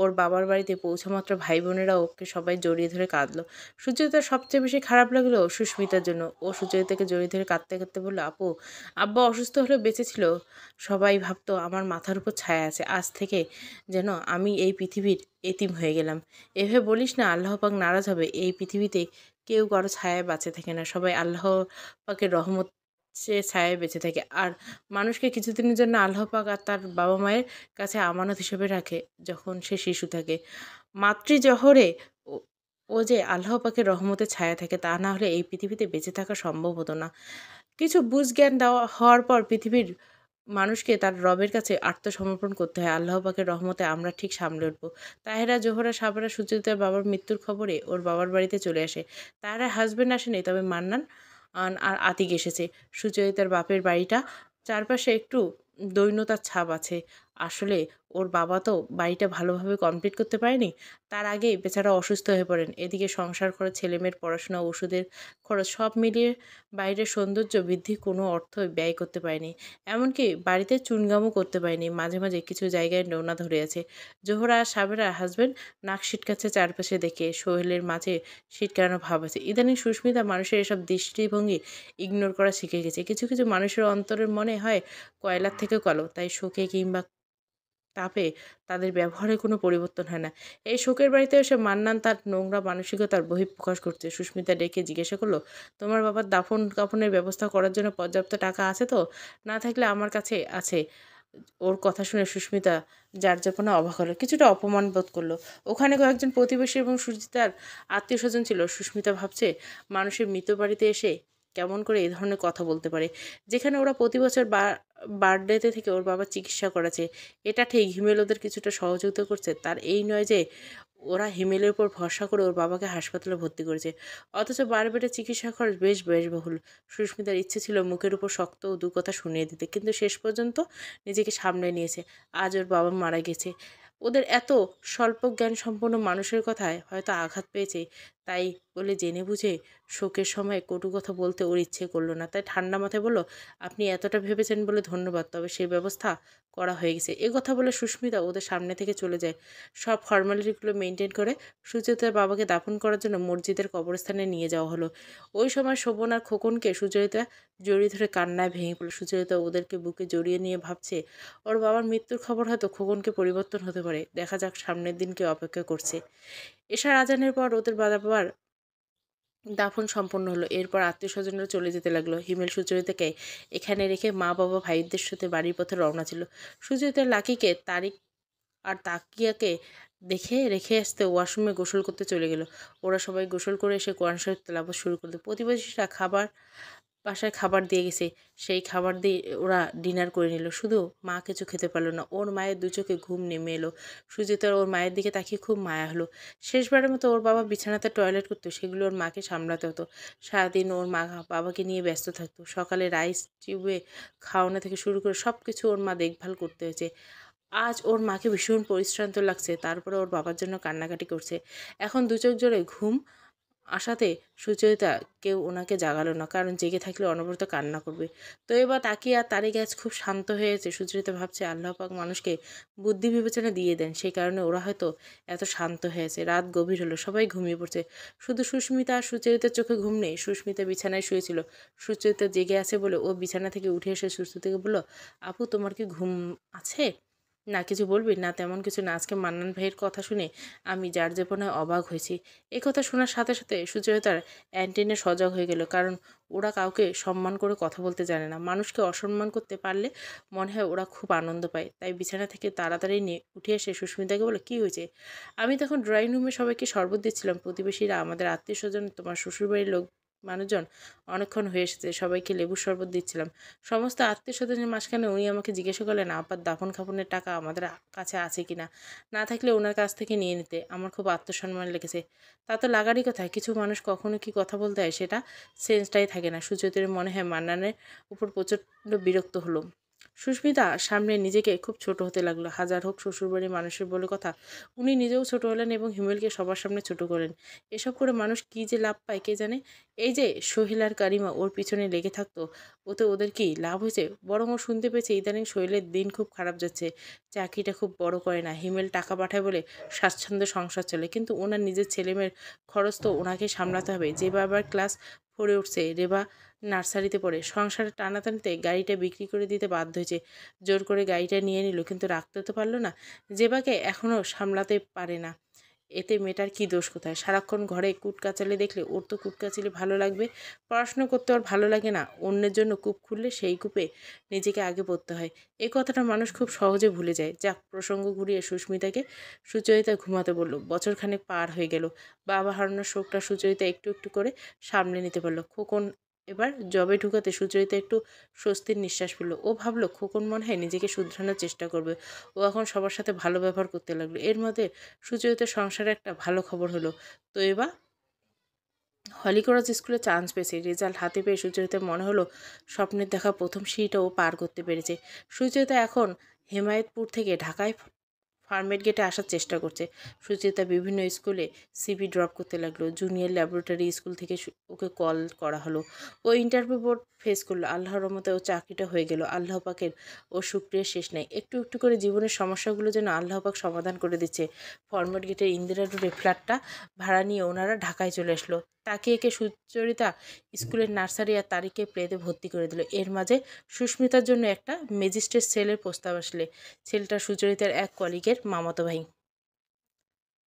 Speaker 1: ওর বাবার বাড়িতে পৌঁছামাত্র ভাই বোনেরা ওকে সবাই জড়িয়ে ধরে কাঁদলো। সুচরিতার সবচেয়ে বেশি খারাপ লাগলো সুস্মিতার জন্য। ও সুচরিতাকে জড়িয়ে ধরে কাঁদতে কাঁদতে বলল, আপু, আব্বা অসুস্থ হলেও বেঁচে ছিল। সবাই ভাবতো আমার মাথার উপর ছায়া আছে। আজ থেকে যেন আমি এই পৃথিবীর এতিম হয়ে গেলাম। এভাবে বলিস না, আল্লাহ পাক নারাজ হবে। এই পৃথিবীতে কেউ কারো ছায়ায় বাঁচে থাকে না, সবাই আল্লাহ পাকের রহমত সে ছায়ায় বেঁচে থাকে। আর মানুষকে কিছুদিনের জন্য আল্লাহ পাক আর তার বাবা মায়ের কাছে আমানত হিসেবে রাখে যখন সে শিশু থাকে। মাতৃজহরে ও ও যে আল্লাহ পাকের রহমতের ছায়া থাকে, তা না হলে এই পৃথিবীতে বেঁচে থাকা সম্ভব হতো না। কিছু বুঝ জ্ঞান দেওয়া হওয়ার পর পৃথিবীর মানুষকে তার রবের কাছে আত্মসমর্পণ করতে হয়। আল্লাহ পাকের রহমতে আমরা ঠিক সামলে উঠবো। তাহেরা, জোহরা, সাবরা সুচরিতার বাবার মৃত্যুর খবরে ওর বাবার বাড়িতে চলে আসে। তাহেরার হাজবেন্ড আসেনি, তবে মান্নান আর আতিক এসেছে। সুচরিতার বাপের বাড়িটা চারপাশে একটু দৈন্যতার ছাপ আছে। আসলে ওর বাবা তো বাড়িটা ভালোভাবে কমপ্লিট করতে পারেনি। তার আগেই বেচারা অসুস্থ হয়ে পড়েন। এদিকে সংসার খরচ, ছেলেমেয়ের পড়াশোনা, ওষুধের খরচ, সব মিলিয়ে বাইরের সৌন্দর্য বৃদ্ধির কোনো অর্থ ব্যয় করতে পারেনি। এমনকি বাড়িতে চুনকামও করতে পারেনি। মাঝে মাঝে কিছু জায়গায় নোনা ধরে আছে। জোহরা আর সাবেরা হাজবেন্ড নাক সিটকাচ্ছে চারপাশে দেখে। সোহেলের মাঝে সিটকানো ভাব আছে। ইদানিং সুস্মিতা মানুষের এসব দৃষ্টিভঙ্গি ইগনোর করা শিখে গেছে। কিছু কিছু মানুষের অন্তরের মনে হয় কয়লার থেকেও কালো, তাই শোকে কিংবা তাপে তাদের ব্যবহারে কোনো পরিবর্তন হয় না। এই শোকের বাড়িতে এসে মান্নান তার নোংরা মানসিকতার বহিঃপ্রকাশ করছে। সুস্মিতা ডেকে জিজ্ঞাসা করলো, তোমার বাবার দাফন কাফনের ব্যবস্থা করার জন্য পর্যাপ্ত টাকা আছে তো? না থাকলে আমার কাছে আছে। ওর কথা শুনে সুস্মিতা যারযাপনে অবাক হলো, কিছুটা অপমান বোধ করলো। ওখানে কয়েকজন প্রতিবেশী এবং সুচিতার আত্মীয় স্বজন ছিল। সুস্মিতা ভাবছে মানুষের মৃত বাড়িতে এসে কেমন করে এই ধরনের কথা বলতে পারে, যেখানে ওরা প্রতি বছর বার্থডেতে থেকে ওর বাবার চিকিৎসা করাছে। এটা ঠিক হিমেল ওদের কিছুটা সহযোগিতা করছে, তার এই নয় যে ওরা হিমেলের উপর ভরসা করে ওর বাবাকে হাসপাতালে ভর্তি করেছে। অথচ বারবারের চিকিৎসা খরচ বেশ ব্যয়বহুল। সুস্মিতার ইচ্ছে ছিল মুখের উপর শক্ত ও দু কথা শুনিয়ে দিতে, কিন্তু শেষ পর্যন্ত নিজেকে সামলে নিয়েছে। আজ ওর বাবা মারা গেছে। ওদের এত স্বল্প জ্ঞান সম্পন্ন মানুষের কথায় হয়তো আঘাত পেয়েছে, তাই বলে জেনে বুঝে শোকের সময় কটু কথা বলতে ওর ইচ্ছে করলো না। তাই ঠান্ডা মাথায় বলল, আপনি এতটা ভেবেছেন বলে ধন্যবাদ, তবে সেই ব্যবস্থা করা হয়ে গেছে। এ কথা বলে সুস্মিতা ওদের সামনে থেকে চলে যায়। সব ফর্মালিটিগুলো মেনটেন করে সুচরিতার বাবাকে দাফন করার জন্য মসজিদের কবরস্থানে নিয়ে যাওয়া হলো। ওই সময় শোভন আর খোকনকে সুচরিতা জড়িয়ে ধরে কান্নায় ভেঙে পড়ল। সুচরিতা ওদেরকে বুকে জড়িয়ে নিয়ে ভাবছে, ওর বাবার মৃত্যুর খবর হয়তো খোকনকে পরিবর্তন হতে পারে। দেখা যাক, সামনের দিনকে অপেক্ষা করছে। এশার আজানের পর ওদের বাবার দাফন সম্পন্ন হলো। এরপর আত্মীয় স্বজনরা চলে যেতে লাগলো। হিমেল সুচরিতাকে এখানে রেখে মা বাবা ভাইদের সাথে বাড়ির পথে রওনা ছিল। সুচরিতা লাকিকে তারিক আর তাকিয়াকে দেখে রেখে আসতে ওয়াশরুমে গোসল করতে চলে গেল। ওরা সবাই গোসল করে এসে কোরআন শরীফ তেলাওয়াত শুরু করলো। প্রতিবেশীরা বাসায় খাবার দিয়ে গেছে, সেই খাবার দিয়ে ওরা ডিনার করে নিল। শুধু মা কিছু খেতে পারলো না। ওর মায়ের দু চোখে ঘুম নেমে এলো। সুজিতার ওর মায়ের দিকে তাকিয়ে খুব মায়া হলো। শেষবারের মতো ওর বাবা বিছানাতে টয়লেট করতো, সেগুলো ওর মাকে সামলাতে হতো। সারাদিন ওর মা বাবাকে নিয়ে ব্যস্ত থাকতো। সকালে রাইস টিউবে খাওয়ানো থেকে শুরু করে সব কিছু ওর মা দেখভাল করতে হয়েছে। আজ ওর মাকে ভীষণ পরিশ্রান্ত লাগছে, তারপরে ওর বাবার জন্য কান্নাকাটি করছে। এখন দু চোখ জোরে ঘুম আসাতে সুচরিতা কেউ ওনাকে জাগালো না, কারণ জেগে থাকলে অনবরত কান্না করবে। তো এবার তাকিয়ে আর তারি গাছ খুব শান্ত হয়েছে। সুচরিতা ভাবছে, আল্লাহ পাক মানুষকে বুদ্ধি বিবেচনা দিয়ে দেন, সেই কারণে ওরা হয়তো এত শান্ত হয়েছে। রাত গভীর হলো, সবাই ঘুমিয়ে পড়ছে। শুধু সুস্মিতা আর সুচরিতার চোখে ঘুম নেই। সুস্মিতা বিছানায় শুয়েছিল। সুচরিতা জেগে আছে বলে ও বিছানা থেকে উঠে এসে সুস্মিতাকে বলল, আপু তোমার কি ঘুম আছে? না কিছু বলবি? না তেমন কিছু না। আজকে মান্নান ভাইয়ের কথা শুনে আমি যার জীবনে অবাক হয়েছি। এই কথা শোনার সাথে সাথে সুচরিতার অ্যান্টিনে সজাগ হয়ে গেল, কারণ ওরা কাউকে সম্মান করে কথা বলতে জানে না। মানুষকে অসম্মান করতে পারলে মনে হয় ওরা খুব আনন্দ পায়। তাই বিছানা থেকে তাড়াতাড়ি নিয়ে উঠে এসে সুস্মিতাকে বলে, কী হয়েছে? আমি তখন ড্রয়িং রুমে সবাইকে শরবত দিচ্ছিলাম। প্রতিবেশীরা, আমাদের আত্মীয় স্বজন, তোমার শ্বশুরবাড়ির লোক মানুষজন অনেকক্ষণ হয়ে এসেছে, সবাইকে লেবুর শরবত দিচ্ছিলাম। সমস্ত আত্মীয় স্বজনের মাঝখানে উনি আমাকে জিজ্ঞাসা করলেন, আপার দাফন কাফনের টাকা আমাদের কাছে আছে কিনা, না থাকলে ওনার কাছ থেকে নিয়ে নিতে। আমার খুব আত্মসম্মান লেগেছে। তা তো লাগারই কথা, কিছু মানুষ কখনো কি কথা বলতে হয় সেটা সেন্সটাই থাকে না। সুচরিতার মনে হয় মান্নানের উপর প্রচণ্ড বিরক্ত হলো। সুস্মিতা সামনে নিজেকে খুব ছোট হতে লাগলো। হাজার হোক শ্বশুরবাড়ির মানুষের বলে কথা, উনি নিজেও ছোট হলেন এবং হিমেলকে সবার সামনে ছোট করলেন। এসব করে মানুষ কী যে লাভ পায় কে জানে। এই যে সোহেল আর কারিমা ওর পিছনে লেগে থাকতো, ওতে ওদের কি লাভ হয়েছে? বরং ও শুনতে পেয়েছে ইদানিং সোহেলের দিন খুব খারাপ যাচ্ছে, চাকরিটা খুব বড় করে না। হিমেল টাকা পাঠায় বলে স্বাচ্ছন্দ্য সংসার চলে, কিন্তু ওনার নিজের ছেলেমেয়ের খরচ তো ওনাকে সামলাতে হবে। যে বাবার ক্লাস 4-এ উঠছে, রেবা নার্সারিতে পড়ে, সংসারে টানাটানিতে গাড়িটা বিক্রি করে দিতে বাধ্য হয়েছে। জোর করে গাড়িটা নিয়ে নিল, কিন্তু রাখতে তো পারলো না। জেবাকে এখনও সামলাতে পারে না। এতে মেয়েটার কী দোষ কোথায়? সারাক্ষণ ঘরে কুটকাচালি দেখলে ওর তো কুটকাচালি ভালো লাগবে। পড়াশুনো করতে ওর ভালো লাগে না। অন্যের জন্য কূপ খুললে সেই কূপে নিজেকে আগে পড়তে হয়। এই কথাটা মানুষ খুব সহজে ভুলে যায়। যাক, প্রসঙ্গ ঘুরিয়ে সুস্মিতাকে সুচরিতা ঘুমাতে বলল। বছরখানেক পার হয়ে গেল। বাবা হারানোর শোকটা সুচরিতা একটু একটু করে সামলে নিতে পারল। খোকন এবার জবে ঢুকাতে সুচরিতা একটু স্বস্তির নিঃশ্বাস ফেলল। ও ভাবলো খোকন মনে হয় নিজেকে শুধরানোর চেষ্টা করবে। ও এখন সবার সাথে ভালো ব্যবহার করতে লাগলো। এর মধ্যে সুচরিতার সংসারে একটা ভালো খবর হলো। তো এবার হলিক্রস স্কুলে চান্স পেয়েছে। রেজাল্ট হাতে পেয়ে সুচরিতার মনে হলো স্বপ্নের দেখা প্রথম সিঁড়িটা ও পার করতে পেরেছে। সুচরিতা এখন হেমায়েতপুর থেকে ঢাকায় ফার্মেট গেটে আসার চেষ্টা করছে। সুচরিতা বিভিন্ন স্কুলে সিভি ড্রপ করতে লাগলো। জুনিয়র ল্যাবরেটরি স্কুল থেকে ওকে কল করা হলো। ও ইন্টারভিউ বোর্ড ফেস করলো। আল্লাহর রহমতে ও চাকরিটা হয়ে গেল। আল্লাহ পাকের ও শুকরিয়ার শেষ নেই। একটু একটু করে জীবনের সমস্যাগুলো যেন আল্লাহ পাক সমাধান করে দিচ্ছে। ফরমার্ট গেটের ইন্দিরা রোডে ফ্ল্যাটটা ভাড়া নিয়ে ওনারা ঢাকায় চলে আসলো। তাকে একে সুচরিতা স্কুলের নার্সারি আর তারিখে প্লেতে ভর্তি করে দিল। এর মাঝে সুস্মিতার জন্য একটা ম্যাজিস্ট্রেট সেলের প্রস্তাব আসলে। ছেলেটা সুচরিতার এক কলিগের মামাতো ভাই।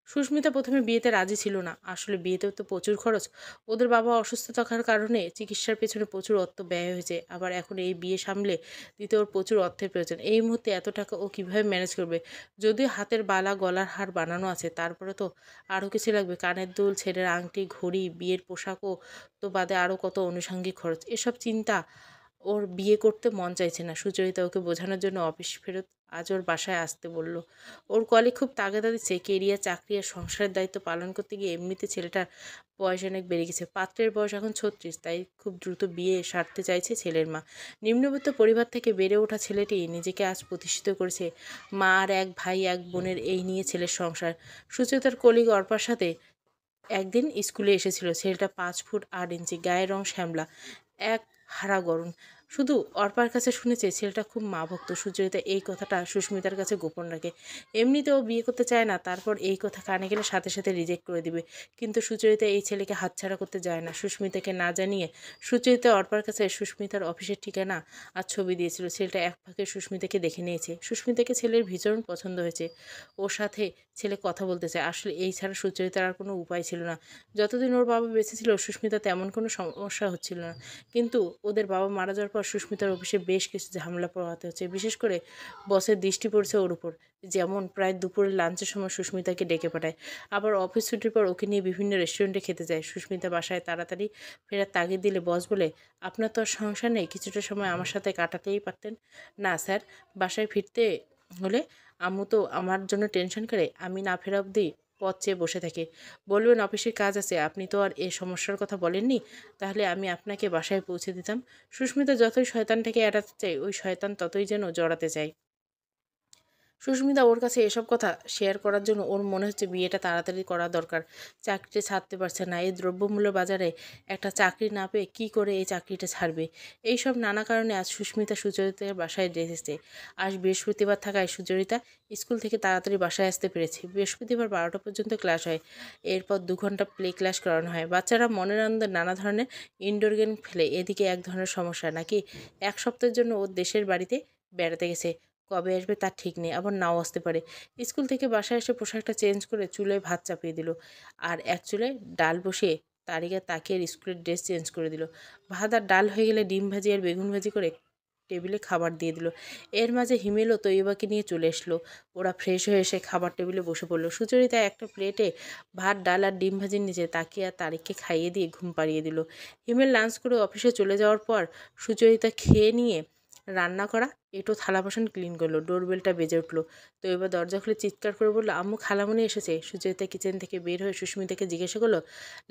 Speaker 1: সুস্মিতা প্রথমে বিয়েতে রাজি ছিল না। আসলে বিয়েতেও তো প্রচুর খরচ। ওদের বাবা অসুস্থ থাকার কারণে চিকিৎসার পেছনে প্রচুর অর্থ ব্যয় হয়েছে। আবার এখন এই বিয়ে সামলে দিতে ওর প্রচুর অর্থের প্রয়োজন। এই মুহূর্তে এত টাকা ও কীভাবে ম্যানেজ করবে? যদিও হাতের বালা, গলার হার বানানো আছে, তারপরে তো আরও কিছু লাগবে। কানের দুল, ছেলের আংটি, ঘড়ি, বিয়ের পোশাকও তো বাদে আরও কত আনুষঙ্গিক খরচ। এসব চিন্তা ওর বিয়ে করতে মন চাইছে না। সুচরিতা ওকে বোঝানোর জন্য অফিস ফেরত আজ ওর বাসায় আসতে বলল। ওর কলিগ খুব তাগাদা দিচ্ছে। কেরিয়ার, চাকরি আর সংসারের দায়িত্ব পালন করতে গিয়ে এমনিতে ছেলেটার বয়স অনেক বেড়ে গেছে। পাত্রের বয়স এখন 36, তাই খুব দ্রুত বিয়ে সারতে চাইছে ছেলের মা। নিম্নবিত্ত পরিবার থেকে বেড়ে ওঠা ছেলেটি নিজেকে আজ প্রতিষ্ঠিত করেছে। মা আর এক ভাই এক বোনের, এই নিয়ে ছেলের সংসার। সুচরিতার কলিগ অর্পার সাথে একদিন স্কুলে এসেছিল। ছেলেটা 5 ফুট 8 ইঞ্চি, গায়ের রং শ্যামলা, এক হারা গরম। শুধু অর্পার কাছে শুনেছে ছেলেটা খুব মা ভক্ত। সুচরিতা এই কথাটা সুস্মিতার কাছে গোপন রাখে। এমনিতেও বিয়ে করতে চায় না, তারপর এই কথা কানে গেলে সাথে সাথে রিজেক্ট করে দিবে। কিন্তু সুচরিতা এই ছেলেকে হাতছাড়া করতে যায় না। সুস্মিতাকে না জানিয়ে সুচরিতা অর্পার কাছে সুস্মিতার অফিসের ঠিকানা আর ছবি দিয়েছিল। ছেলেটা এক ফাঁকে সুস্মিতাকে দেখে নিয়েছে। সুস্মিতাকে ছেলের ভীষণ পছন্দ হয়েছে। ওর সাথে ছেলে কথা বলতে চায়। আসলে এই ছাড়া সুচরিতার আর কোনো উপায় ছিল না। যতদিন ওর বাবা বেঁচে ছিল সুস্মিতা তেমন কোনো সমস্যা হচ্ছিল না। কিন্তু ওদের বাবা মারা যাওয়ার পর সুস্মিতার অফিসে বেশ কিছু ঝামেলা পোহাতে হচ্ছে। বিশেষ করে বসের দৃষ্টি পড়ছে ওর উপর। যেমন প্রায় দুপুরে লাঞ্চের সময় সুস্মিতাকে ডেকে পাঠায়। আবার অফিস ছুটির পর ওকে নিয়ে বিভিন্ন রেস্টুরেন্টে খেতে যায়। সুস্মিতা বাসায় তাড়াতাড়ি ফেরার তাগিদ দিলে বস বলে, আপনার তো আর সংসার নেই, কিছুটা সময় আমার সাথে কাটাতেই পারতেন। না স্যার, বাসায় ফিরতে হলে আম্মু তো আমার জন্য টেনশন করে। আমি না ফেরা অবধি পথ চেয়ে বসে থাকে। বলবেন অফিসের কাজ আছে, আপনি তো আর এ সমস্যার কথা বলেননি, তাহলে আমি আপনাকে বাসায় পৌঁছে দিতাম। সুস্মিতা যতই শয়তানটাকে এড়াতে চায়, ওই শয়তান ততই যেন জড়াতে চায়। সুস্মিতা ওর কাছে এসব কথা শেয়ার করার জন্য ওর মনে হচ্ছে বিয়েটা তাড়াতাড়ি করা দরকার। চাকরিটা ছাড়তে পারছে না। এই দ্রব্যমূল্য বাজারে একটা চাকরি না পেয়ে কী করে এই চাকরিটা ছাড়বে? এই সব নানা কারণে আজ সুস্মিতা সুচরিতার বাসায় এসেছে। আজ বৃহস্পতিবার থাকায় সুচরিতা স্কুল থেকে তাড়াতাড়ি বাসায় আসতে পেরেছে। বৃহস্পতিবার 12টা পর্যন্ত ক্লাস হয়। এরপর 2 ঘন্টা প্লে ক্লাস করানো হয়। বাচ্চারা মনের আনন্দে নানা ধরনের ইনডোর গেম খেলে। এদিকে এক ধরনের সমস্যা, নাকি 1 সপ্তাহের জন্য ওর দেশের বাড়িতে বেড়াতে গেছে। কবে আসবে তার ঠিক নেই, আবার নাও আসতে পারে। স্কুল থেকে বাসায় এসে পোশাকটা চেঞ্জ করে চুলোয় ভাত চাপিয়ে দিল। আর এক চুলায় ডাল বসিয়ে তারিকা তাকিয়ে স্কুলের ড্রেস চেঞ্জ করে দিল। ভাত আর ডাল হয়ে গেলে ডিম ভাজি আর বেগুন ভাজি করে টেবিলে খাবার দিয়ে দিল। এর মাঝে হিমেল ও তৈবাকে নিয়ে চলে এসলো। ওরা ফ্রেশ হয়ে এসে খাবার টেবিলে বসে পড়লো। সুচরিতা একটা প্লেটে ভাত, ডাল আর ডিম ভাজির নিচে তাকিয়ে আর তারিককে খাইয়ে দিয়ে ঘুম পাড়িয়ে দিল। হিমেল লাঞ্চ করে অফিসে চলে যাওয়ার পর সুচরিতা খেয়ে নিয়ে রান্না করা একটু থালা বাসন ক্লিন করলো। ডোরবেলটা বেজে উঠলো। তো এবার দরজা খুলে চিৎকার করে বললো, আম্মু, খালামণি এসেছে। সুচরিতা কিচেন থেকে বের হয়ে সুস্মিতাকে জিজ্ঞাসা করলো,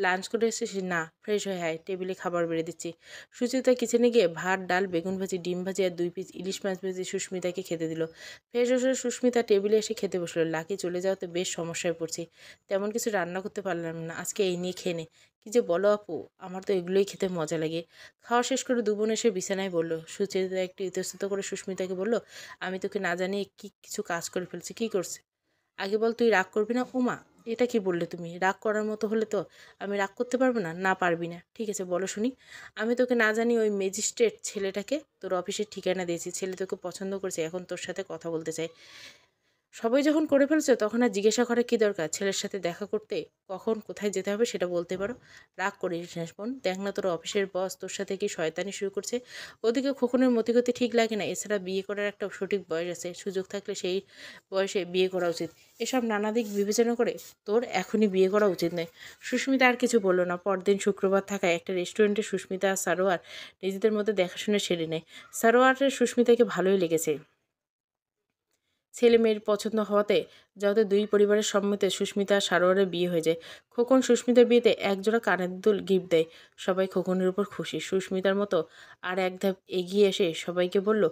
Speaker 1: লাঞ্চ করে এসেছিস? না। ফ্রেশ হয়ে আয়, টেবিলে খাবার বেড়ে দিচ্ছি। সুচরিতা কিচেনে গিয়ে ভাত, ডাল, বেগুন ভাজি, ডিম ভাজি আর 2 পিস ইলিশ মাছ ভাজি সুস্মিতাকে খেতে দিল। ফ্রেশ হয়ে সুস্মিতা টেবিলে এসে খেতে বসলো। লাকি চলে যাওয়াতে বেশ সমস্যায় পড়ছি। তেমন কিছু রান্না করতে পারলাম না, আজকে এই নিয়ে খেয়ে নে। কি যে বলো আপু, আমার তো এগুলোই খেতে মজা লাগে। খাওয়া শেষ করে 2 বোন এসে বিছানায় বলল। সুচরিতা একটু ইতস্তত করে সুস্মিতাকে বলল, আমি তোকে না জানিয়ে কিছু কাজ করে ফেলছি। কি করছে? আগে বল, তুই রাগ করবি না? উমা, এটা কি বললে তুমি? রাগ করার মতো হলে তো আমি রাগ করতে পারবো না। না, পারবি না। ঠিক আছে, বলো শুনি। আমি তোকে না জানি ওই ম্যাজিস্ট্রেট ছেলেটাকে তোর অফিসের ঠিকানা দিয়েছি। ছেলে তোকে পছন্দ করেছে, এখন তোর সাথে কথা বলতে চাই। সবাই যখন করে ফেলছো তখন আর জিজ্ঞাসা করার কী দরকার? ছেলের সাথে দেখা করতে কখন কোথায় যেতে হবে সেটা বলতে পারো। রাগ করিস না বোন, দেখ না তোর অফিসের বস তোর সাথে কি শয়তানি শুরু করছে। ওদিকে খোকনের মতিগতি ঠিক লাগে না। এছাড়া বিয়ে করার একটা সঠিক বয়স আছে, সুযোগ থাকলে সেই বয়সে বিয়ে করা উচিত। এসব নানা দিক বিবেচনা করে তোর এখনই বিয়ে করা উচিত নয়। সুস্মিতা আর কিছু বলল না। পরদিন শুক্রবার থাকায় একটা রেস্টুরেন্টে সুস্মিতা আর সারোয়ার নিজেদের মধ্যে দেখাশুনে সেরে নেয়। সারোয়ারের সুস্মিতাকে ভালোই লেগেছে। ছেলে মেয়ের পছন্দ হওয়াতে যাতে 2 পরিবারের সম্মতিতে সুস্মিতা আর সারোয়ারের বিয়ে হয়ে যায়। খোকন সুস্মিতার বিয়েতে একজোড়া কানের দুল গিফট দেয়। সবাই খোকনের উপর খুশি। সুস্মিতার মতো আর এক ধাপ এগিয়ে এসে সবাইকে বলল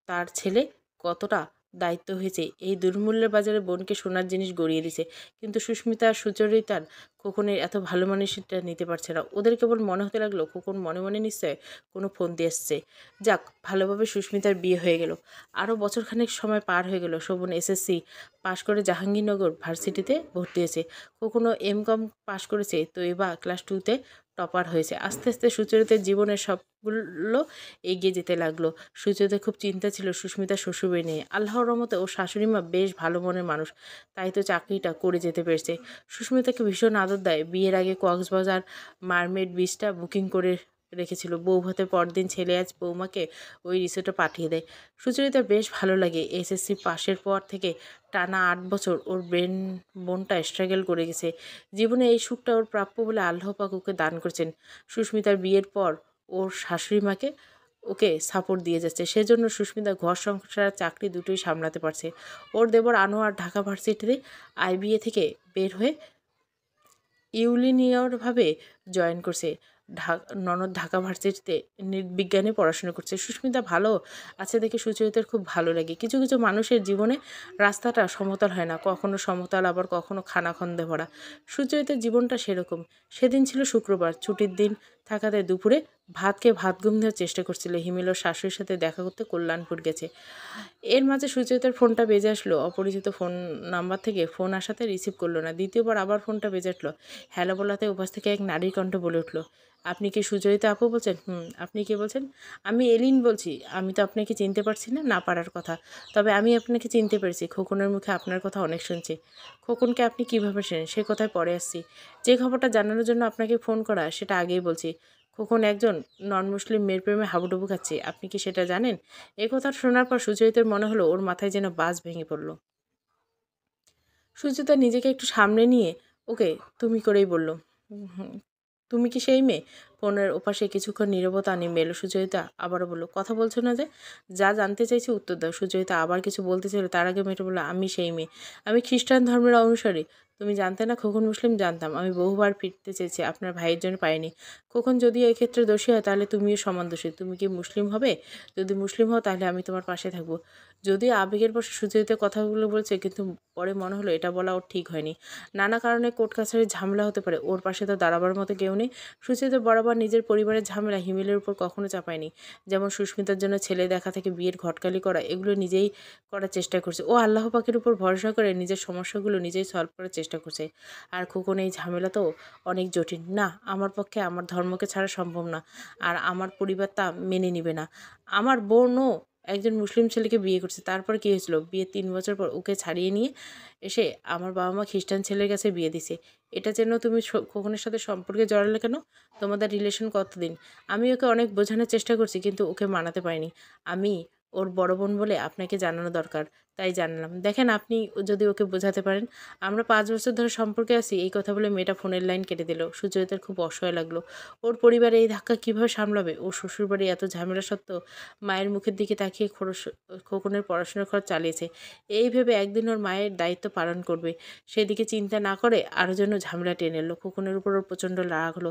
Speaker 1: তার ছেলে কতটা দায়িত্ব হয়েছে এই দুর্মূল্যের বাজারে বোনকে সোনার জিনিস গড়িয়ে দিছে, কিন্তু সুস্মিতা আর সুচরিতার খোকনের এত ভালো মানুষটা নিতে পারছে না। ওদের কেবল মনে হতে লাগলো খোকন মনে মনে নিশ্চয় কোনো ফোন দিয়ে এসছে। যাক, ভালোভাবে সুস্মিতার বিয়ে হয়ে গেল। আরও বছরখানেক সময় পার হয়ে গেল। শোভন এসএসসি পাশ করে জাহাঙ্গীরনগর ভার্সিটিতে ভর্তি হয়েছে। কখনো এমকম পাশ করেছে, তো এবার ক্লাস 2তে টপার হয়েছে। আস্তে আস্তে সুচরিতার জীবনের সবগুলো এগিয়ে যেতে লাগলো। সুচরিতার খুব চিন্তা ছিল সুস্মিতার শ্বশুরবাড়ি নিয়ে। আল্লাহর রহমতে ওর শাশুড়ি মা বেশ ভালো মনের মানুষ, তাই তো চাকরিটা করে যেতে পেরেছে। সুস্মিতাকে ভীষণ আদর দেয়। বিয়ের আগে কক্সবাজার মারমেড বিচটা বুকিং করে রেখেছিল। বউ ভাতের পরদিন ছেলে আজ বৌমাকে ওই রিসোর্টে পাঠিয়ে দেয়। সুচরিতার বেশ ভালো লাগে। এসএসসি পাশের পর থেকে টানা 8 বছর ওর বোনটা স্ট্রাগল করে গেছে। জীবনে এই সুখটা ওর প্রাপ্য বলে আল্লাহ পাক ওকে দান করেছেন। সুস্মিতার বিয়ের পর ওর শাশুড়ি মাকে ওকে সাপোর্ট দিয়ে যাচ্ছে। সেজন্য সুস্মিতা ঘর সংসার আর চাকরি দুটোই সামলাতে পারছে। ওর দেবর আনোয়ার ঢাকা ভার্সিটিতে আইবিএ থেকে বের হয়ে ইউলিনিয়রভাবে জয়েন করছে। ননদ ঢাকা ভার্সিটিতে নৃবিজ্ঞানে পড়াশোনা করছে। সুস্মিতা ভালো আছে দেখে সুচরিতার খুব ভালো লাগে। কিছু কিছু মানুষের জীবনে রাস্তাটা সমতল হয় না, কখনো সমতল আবার কখনো খানাখন্দে ভরা। সুচরিতার জীবনটা সেরকম। সেদিন ছিল শুক্রবার, ছুটির দিন থাকাতে দুপুরে ভাত ঘুম দেওয়ার চেষ্টা করছিল। হিমেল ওর শাশুড়ির সাথে দেখা করতে কল্যাণপুর গেছে। এর মাঝে সুচরিতার ফোনটা বেজে আসলো। অপরিচিত ফোন নাম্বার থেকে ফোন আসাতে রিসিভ করলো না। দ্বিতীয়বার আবার ফোনটা বেজে উঠলো। হ্যালো বলাতে উপাস থেকে এক নারীর কণ্ঠ বলে উঠলো, আপনি কি সুচরিতা আপু বলছেন? আপনি কে বলছেন? আমি এলিন বলছি। আমি তো আপনাকে চিনতে পারছি না, না পারার কথা। তবে আমি আপনাকে চিনতে পেরেছি। খোকনের মুখে আপনার কথা অনেক শুনছি। খোকনকে আপনি কিভাবে চেনেন সে কথায় পরে আসছি। যে খবরটা জানানোর জন্য আপনাকে ফোন করা সেটা আগেই বলছি। খোকন একজন নন মুসলিম মেয়ের প্রেমে হাবুডুবু খাচ্ছে। আপনি কি সেটা জানেন? এই কথা শোনার পর সুচরিতার মনে হলো ওর মাথায় যেন বাজ ভেঙে পড়ল। সুচরিতা নিজেকে একটু সামনে নিয়ে ওকে তুমি করেই বলল, হুম, তুমি কি সেই মেয়ে? ফোনের ওপাশে কিছুক্ষণ নীরবতা নেমে এলো। সুচরিতা আবারও বলল, কথা বলছো না যে? যা জানতে চাইছি উত্তর দাও। সুচরিতা আবার কিছু বলতে চাইল, তার আগে মেয়েটা বলল, আমি সেই মেয়ে। আমি খ্রিস্টান ধর্মের অনুসারী। তুমি জানতে না খোকন মুসলিম? জানতাম। আমি বহুবার ফিরতে চেয়েছি, আপনার ভাইয়ের জন্য পাইনি। খোকন যদি এক্ষেত্রে দোষী হয় তাহলে তুমিও সমান দোষী। তুমি কি মুসলিম হবে? যদি মুসলিম হও তাহলে আমি তোমার পাশে থাকবো। যদিও আবেগের বশে সুচরিতা কথাগুলো বলছে, কিন্তু পরে মনে হলো এটা বলা ওর ঠিক হয়নি। নানা কারণে কোর্ট কাছারির ঝামেলা হতে পারে, ওর পাশে তো দাঁড়াবার মতো কেউ নেই। সুচরিতা বরাবর নিজের পরিবারের ঝামেলা হিমেলের উপর কখনো চাপায়নি। যেমন সুস্মিতার জন্য ছেলে দেখা থেকে বিয়ের ঘটকালি করা, এগুলো নিজেই করার চেষ্টা করছে। ও আল্লাহ পাকের উপর ভরসা করে নিজের সমস্যাগুলো নিজেই সলভ করার চেষ্টা করছে। আর খোকন এই ঝামেলা তো অনেক জটিল। না, আমার পক্ষে আমার ধর্মকে ছাড়া সম্ভব না, আর আমার পরিবার তা মেনে নিবে না। আমার বোনও একজন মুসলিম ছেলেকে বিয়ে করছে। তারপর কী হয়েছিল? বিয়ের 3 বছর পর ওকে ছাড়িয়ে নিয়ে এসে আমার বাবা মা খ্রিস্টান ছেলের কাছে বিয়ে দিছে। এটা যেন তুমি খোকনের সাথে সম্পর্কে জড়ালে কেন? তোমাদের রিলেশন কতদিন? আমি ওকে অনেক বোঝানোর চেষ্টা করছি, কিন্তু ওকে মানাতে পারিনি। আমি ওর বড় বোন বলে আপনাকে জানানো দরকার, তাই জানালাম। দেখেন, আপনি যদি ওকে বোঝাতে পারেন। আমরা 5 বছর ধরে সম্পর্কে আছি। এই কথা বলে মেয়েটা ফোনের লাইন কেটে দিল। সুচরিতার খুব অসহায় লাগলো। ওর পরিবারে এই ধাক্কা কীভাবে সামলাবে? ওর শ্বশুরবাড়ি এত ঝামেলা সত্ত্বেও মায়ের মুখের দিকে তাকিয়ে খোকনের পড়াশোনার খরচ চালিয়েছে। এই ভেবে একদিন ওর মায়ের দায়িত্ব পালন করবে, সেদিকে চিন্তা না করে আরও যেন ঝামেলা টেনে এলো। খোকনের উপর ওর প্রচণ্ড রাগ হলো।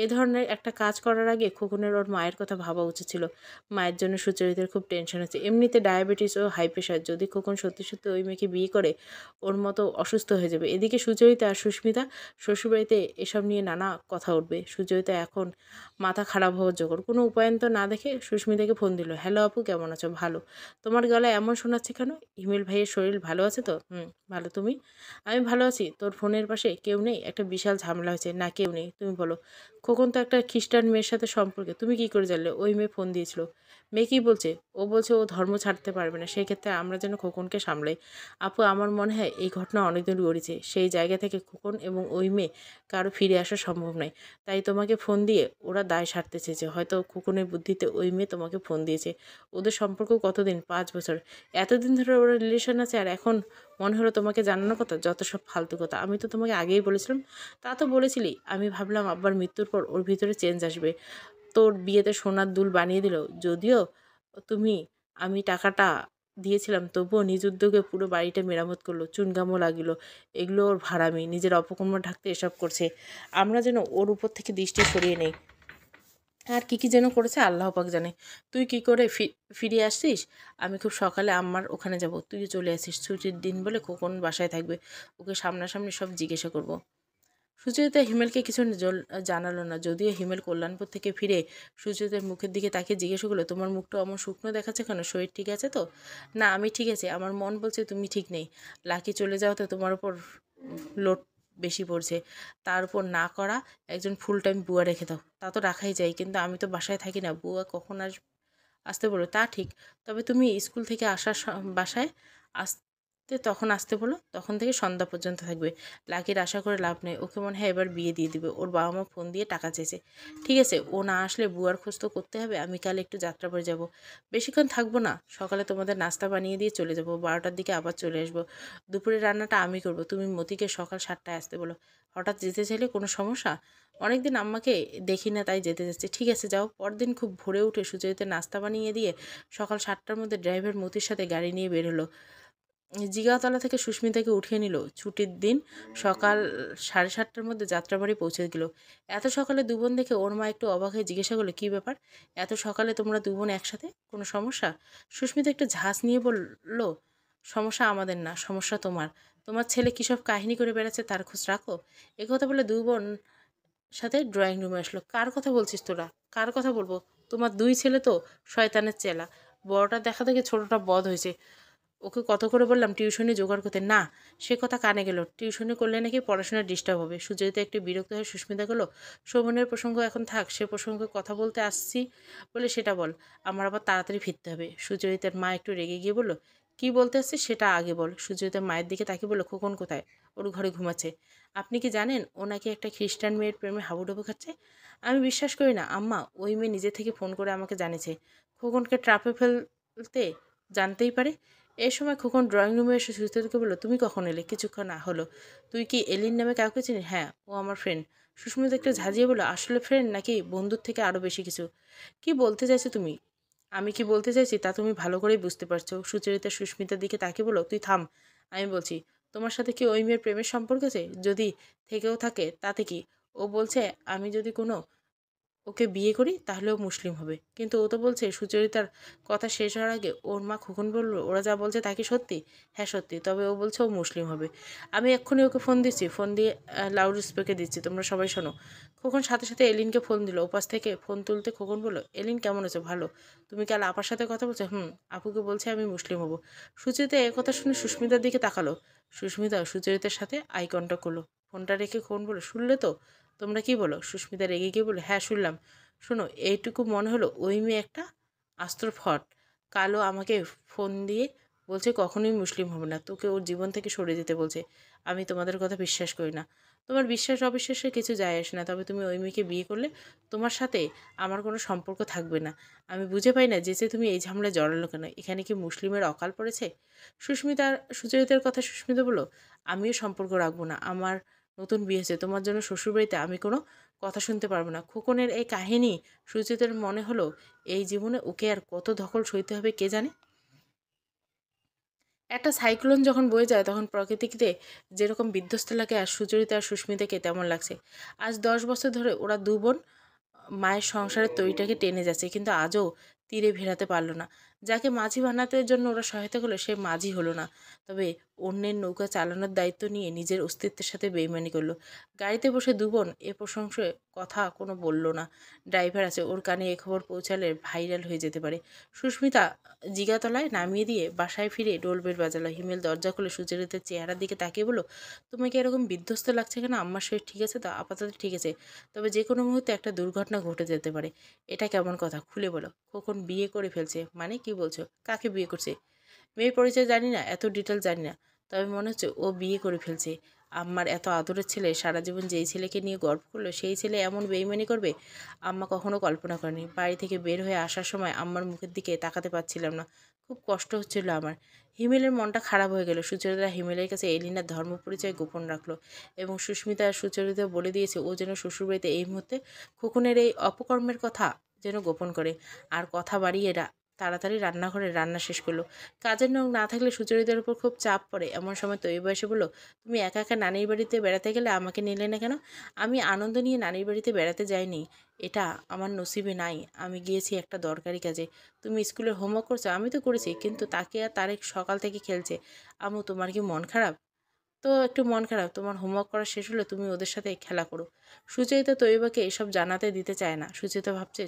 Speaker 1: এ ধরনের একটা কাজ করার আগে খোকনের ওর মায়ের কথা ভাবা উচিত ছিল। মায়ের জন্য সুচরিতার খুব টেনশন হচ্ছে। এমনিতে ডায়াবেটিস ও হাই প্রেশার। যদি খোকন সত্যি সত্যি ওই মেয়েকে বিয়ে করে, ওর মতো অসুস্থ হয়ে যাবে। এদিকে সুচরিতা আর সুস্মিতা শ্বশুরবাড়িতে এসব নিয়ে নানা কথা উঠবে। সুচরিতা এখন মাথা খারাপ হওয়ার জোগাড়। কোনো উপায়ন্ত না দেখে সুস্মিতাকে ফোন দিল। হ্যালো আপু, কেমন আছো? ভালো। তোমার গলায় এমন শোনাচ্ছে কেন? হিমেল ভাইয়ের শরীর ভালো আছে তো? ভালো। তুমি? আমি ভালো আছি। তোর ফোনের পাশে কেউ নেই? একটা বিশাল ঝামেলা হয়েছে। না, কেউ নেই। তুমি বলো। খোকন তো একটা খ্রিস্টান মেয়ের সাথে সম্পর্কে। তুমি কি করে জানলে? ওই মেয়ে ফোন দিয়েছিল। মেয়ে কী বলছে? ও বলছে ও ধর্ম ছাড়তে পারবে না। সেক্ষেত্রে আমরা যেন খোকনকে সামলাই। আপু, আমার মনে হয় এই ঘটনা অনেকদিন গড়িয়েছে। সেই জায়গা থেকে খোকন এবং ওই মেয়ে কারো ফিরে আসা সম্ভব নয়। তাই তোমাকে ফোন দিয়ে ওরা দায় সারতে চেয়েছে। হয়তো খোকনের বুদ্ধিতে ওই মেয়ে তোমাকে ফোন দিয়েছে। ওদের সম্পর্ক কতদিন? 5 বছর। এতদিন ধরে ওরা রিলেশন আছে, আর এখন মনে হলো তোমাকে জানানোর কথা? যত সব ফালতু কথা। আমি তো তোমাকে আগেই বলেছিলাম। তা তো বলেছিলি। আমি ভাবলাম আব্বার মৃত্যুর পর ওর ভিতরে চেঞ্জ আসবে, তোর বিয়েতে সোনার দুল বানিয়ে দিল। যদিও তুমি আমি টাকাটা দিয়েছিলাম, তবুও নিজ উদ্যোগে পুরো বাড়িটা মেরামত করলো। চুনকামও লাগিল। এগুলো ওর ভাড়ামি। নিজের অপকর্ম ঢাকতে এসব করছে। আমরা যেন ওর উপর থেকে দৃষ্টি সরিয়ে নেই। আর কী যেন করেছে আল্লাহ পাক জানে। তুই কি করে ফিরে আসছিস? আমি খুব সকালে আম্মার ওখানে যাব, তুইও চলে আসিস। ছুটির দিন বলে খোকন বাসায় থাকবে, ওকে সামনাসামনি সব জিজ্ঞাসা করব। সুচরিতা হিমেলকে কিছু জানালো না। যদিও হিমেল কল্যাণপুর থেকে ফিরে সুচরিতার মুখের দিকে তাকিয়ে জিজ্ঞাসা করলো, তোমার মুখটা অমন শুকনো দেখাচ্ছে কেন? শরীর ঠিক আছে তো? না, আমি ঠিক আছি, আমার মন বলছে তুমি ঠিক নেই। লাকি চলে যাওয়াতে তোমার উপর লোড বেশি পড়ছে, তার উপর না করা একজন ফুল টাইম বুয়া রেখে দাও। তা তো রাখাই যায়, কিন্তু আমি তো বাসায় থাকি না, বুয়া কখন আসতে বলো তা ঠিক। তবে তুমি স্কুল থেকে আসার বাসায় আসতে, তখন আসতে বলো, তখন থেকে সন্ধ্যা পর্যন্ত থাকবে। লাকির আশা করে লাভ নেই, ওকে মনে হয় এবার বিয়ে দিয়ে দিবে। ওর বাবা মা ফোন দিয়ে টাকা চেয়েছে। ঠিক আছে, ও না আসলে বুয়ার খোঁজ তো করতে হবে। আমি কাল একটু যাত্রাবাড়ি যাব, বেশিক্ষণ থাকবো না। সকালে তোমাদের নাস্তা বানিয়ে দিয়ে চলে যাব, 12টার দিকে আবার চলে আসবো। দুপুরের রান্নাটা আমি করব, তুমি মতিকে সকাল 7টায় আসতে বলো। হঠাৎ যেতে চাইলে কোনো সমস্যা? অনেকদিন আম্মাকে দেখি না, তাই যেতে যাচ্ছে। ঠিক আছে, যাও। পরদিন খুব ভোরে উঠে সুচরিতা নাস্তা বানিয়ে দিয়ে সকাল 7টার মধ্যে ড্রাইভার মতির সাথে গাড়ি নিয়ে বের হলো। জিগাতলা থেকে সুস্মিতাকে উঠিয়ে নিল। ছুটির দিন সকাল 7:30টার মধ্যে যাত্রাবাড়ি পৌঁছে গেল। এত সকালে দু বোন দেখে ওর মা একটু অবাক হয়ে জিজ্ঞাসা করলো, কী ব্যাপার এত সকালে তোমরা দু বোন একসাথে? কোনো সমস্যা? সুস্মিতা একটু ঝাঁস নিয়ে বলল, সমস্যা আমাদের না, সমস্যা তোমার। তোমার ছেলে কী সব কাহিনী করে বেড়াচ্ছে, তার খোঁজ রাখো। একথা বলে দু বোন সাথে ড্রয়িং রুমে আসলো। কার কথা বলছিস তোরা? কার কথা বলবো? তোমার দুই ছেলে তো শয়তানের চেলা। বড়টা দেখা দেখে ছোটটা বধ হয়েছে। ওকে কত করে বললাম টিউশনি জোগাড় করতে, না, সে কথা কানে গেল। টিউশনি করলে নাকি পড়াশোনায় ডিস্টার্ব হবে। সুচরিতা একটু বিরক্ত হয়ে সুস্মিতা গেল, শোভনের প্রসঙ্গ এখন থাক, সে প্রসঙ্গে কথা বলতে আসছি বলে সেটা বল। আমার আবার তাড়াতাড়ি ফিরতে হবে। সুচরিতার মা একটু রেগে গিয়ে বলল, কি বলতে আসছিস সেটা আগে বল। সুচরিতার মায়ের দিকে তাকিয়ে বলল, খোকন কোথায়? ওর ঘরে ঘুমাচ্ছে। আপনি কি জানেন ও নাকি একটা খ্রিস্টান মেয়ের প্রেমে হাবুডুবু খাচ্ছে? আমি বিশ্বাস করি না আম্মা, ওই মেয়ে নিজে থেকে ফোন করে আমাকে জানিয়েছে। খোকনকে ট্রাপে ফেলতে জানতেই পারে। এ সময় খোকন ড্রয়িং রুমে এসে সুচরিতাকে বলল, তুমি কখন এলে? কিছুক্ষণ হলো। তুই কি এলিন নামে কাউকে চিনিস? হ্যাঁ, ও আমার ফ্রেন্ড। সুস্মিতা একটু ঝাঁঝিয়ে বলল, আসলে ফ্রেন্ড নাকি বন্ধুর থেকে আরও বেশি কিছু? কি বলতে চাইছো তুমি? আমি কি বলতে চাইছি তা তুমি ভালো করেই বুঝতে পারছো। সুচরিতা সুস্মিতার দিকে তাকিয়ে বলল, তুই থাম, আমি বলছি। তোমার সাথে কি ওই মেয়ের প্রেমের সম্পর্ক আছে? যদি থেকেও থাকে তাতে কি? ও বলছে আমি যদি কোনো ওকে বিয়ে করি তাহলে ও মুসলিম হবে। কিন্তু ও তো বলছে। সুচরিতার কথা শেষ হওয়ার আগে ওর মা খোকন বলল, ওরা যা বলছে তা কি সত্যি? হ্যাঁ সত্যি, তবে ও বলছে ও মুসলিম হবে। আমি এক্ষুনি ওকে ফোন দিচ্ছি, ফোন দিয়ে লাউড স্পিকারে দিচ্ছি, তোমরা সবাই শোনো। খোকন সাথে সাথে এলিনকে ফোন দিল। ওপাশ থেকে ফোন তুলতে খোকন বলল, এলিন কেমন আছো? ভালো। তুমি কাল আপার সাথে কথা বলছো? হুম, আপুকে বলছে আমি মুসলিম হব। সুচরিতা কথা শুনে সুস্মিতার দিকে তাকালো। সুস্মিতা সুচরিতার সাথে আই কন্ট্যাক্ট করলো। ফোনটা রেখে খোকন বলল, শুনলে তো? তোমরা কি বলো? সুস্মিতা রেগে গিয়ে বলল, হ্যাঁ শুনলাম। শোনো, এইটুকু মনে হলো ওই মেয়ে একটা আস্ত ফট। কালও আমাকে ফোন দিয়ে বলছে কখনোই মুসলিম হবে না, তোকে ওর জীবন থেকে সরে যেতে বলছে। আমি তোমাদের কথা বিশ্বাস করি না। তোমার বিশ্বাস অবিশ্বাসে কিছু যায় আসে না, তবে তুমি ওই মেয়েকে বিয়ে করলে তোমার সাথে আমার কোনো সম্পর্ক থাকবে না। আমি বুঝে পাই না যে তুমি এই ঝামেলায় জড়ালো কেন। এখানে কি মুসলিমের অকাল পড়েছে? সুচরিতার কথা সুস্মিতা বলল, আমিও সম্পর্ক রাখবো না। আমার নতুন বিয়ে হয়েছে, তোমার জন্য শ্বশুরবাড়িতে আমি কোনো কথা শুনতে পারবো না। খোকনের এই কাহিনী সুচিতার মনে হলো এই জীবনে ওকে আর কত ধকল সইতে হবে কে জানে। একটা সাইক্লোন যখন বয়ে যায় তখন প্রকৃতিতে যেরকম বিধ্বস্ত লাগে, আর সুচরিতা আর সুস্মিতাকে তেমন লাগছে। আজ 10 বছর ধরে ওরা দু বোন মায়ের সংসারের তৈটাকে টেনে যাচ্ছে, কিন্তু আজও তীরে ভেরাতে পারল না। যাকে মাঝি বানাতে জন্য ওরা সহায়তা করলো সে মাঝি হলো না, তবে অন্যের নৌকা চালানোর দায়িত্ব নিয়ে নিজের অস্তিত্বের সাথে বেইমানি করলো। গাড়িতে বসে দু বোন এ প্রশংসে কথা কোনো বলল না। ড্রাইভার আছে, ওর কানে এ খবর পৌঁছালে ভাইরাল হয়ে যেতে পারে। সুস্মিতা জিগাতলায় নামিয়ে দিয়ে বাসায় ফিরে ডোলবেল বাজালো। হিমেল দরজা খুলে সুচরিতার চেহারার দিকে তাকিয়ে বলল, তোমাকে এরকম বিধ্বস্ত লাগছে কেন? আম্মার শরীর ঠিক আছে তো? আপাতত ঠিক আছে, তবে যে কোনো মুহূর্তে একটা দুর্ঘটনা ঘটে যেতে পারে। এটা কেমন কথা, খুলে বলো। খোকন বিয়ে করে ফেলছে মানে? কি বলছো? কাকে বিয়ে করছে? মেয়ের পরিচয় জানি না, এত ডিটেল জানি না, তবে মনে হচ্ছে ও বিয়ে করে ফেলছে। আম্মার এত আদরের ছেলে সারা জীবন যেই ছেলেকে নিয়ে গর্ব করলো সেই ছেলে এমন বেইমানি করবে আম্মা কখনো কল্পনা করেনি। বাড়ি থেকে বের হয়ে আসার সময় আম্মার মুখের দিকে তাকাতে পারছিলাম না, খুব কষ্ট হচ্ছিল আমার। হিমেলের মনটা খারাপ হয়ে গেল। সুচরিতা হিমেলের কাছে এলিনার ধর্ম পরিচয় গোপন রাখলো, এবং সুস্মিতা আর সুচরিতা বলে দিয়েছে ও যেন শ্বশুরবাড়িতে এই মুহূর্তে খোকনের এই অপকর্মের কথা যেন গোপন করে, আর কথা বাড়িয়ে তাড়াতাড়ি রান্নাঘরে রান্না শেষ করলো। কাজের লোক না থাকলে সুচরিতার উপর খুব চাপ পড়ে। এমন সময় তৈবা এসে বলল, তুমি একা একা নানির বাড়িতে বেড়াতে গেলে, আমাকে নিলে না কেন? আমি আনন্দ নিয়ে নানির বাড়িতে বেড়াতে যাইনি, এটা আমার নসিবে নাই। আমি গিয়েছি একটা দরকারি কাজে। তুমি স্কুলের হোমওয়ার্ক করছো? আমি তো করেছি, কিন্তু তাকে আর তারেক সকাল থেকে খেলছে। আম্মু, তোমার কি মন খারাপ? তো একটু মন খারাপ, তোমার হোমওয়ার্ক করা শেষ হলে তুমি ওদের সাথে খেলা করো। সুচরিতা তৈবাকে এসব জানাতে দিতে চায় না। সুচরিতা ভাবছে,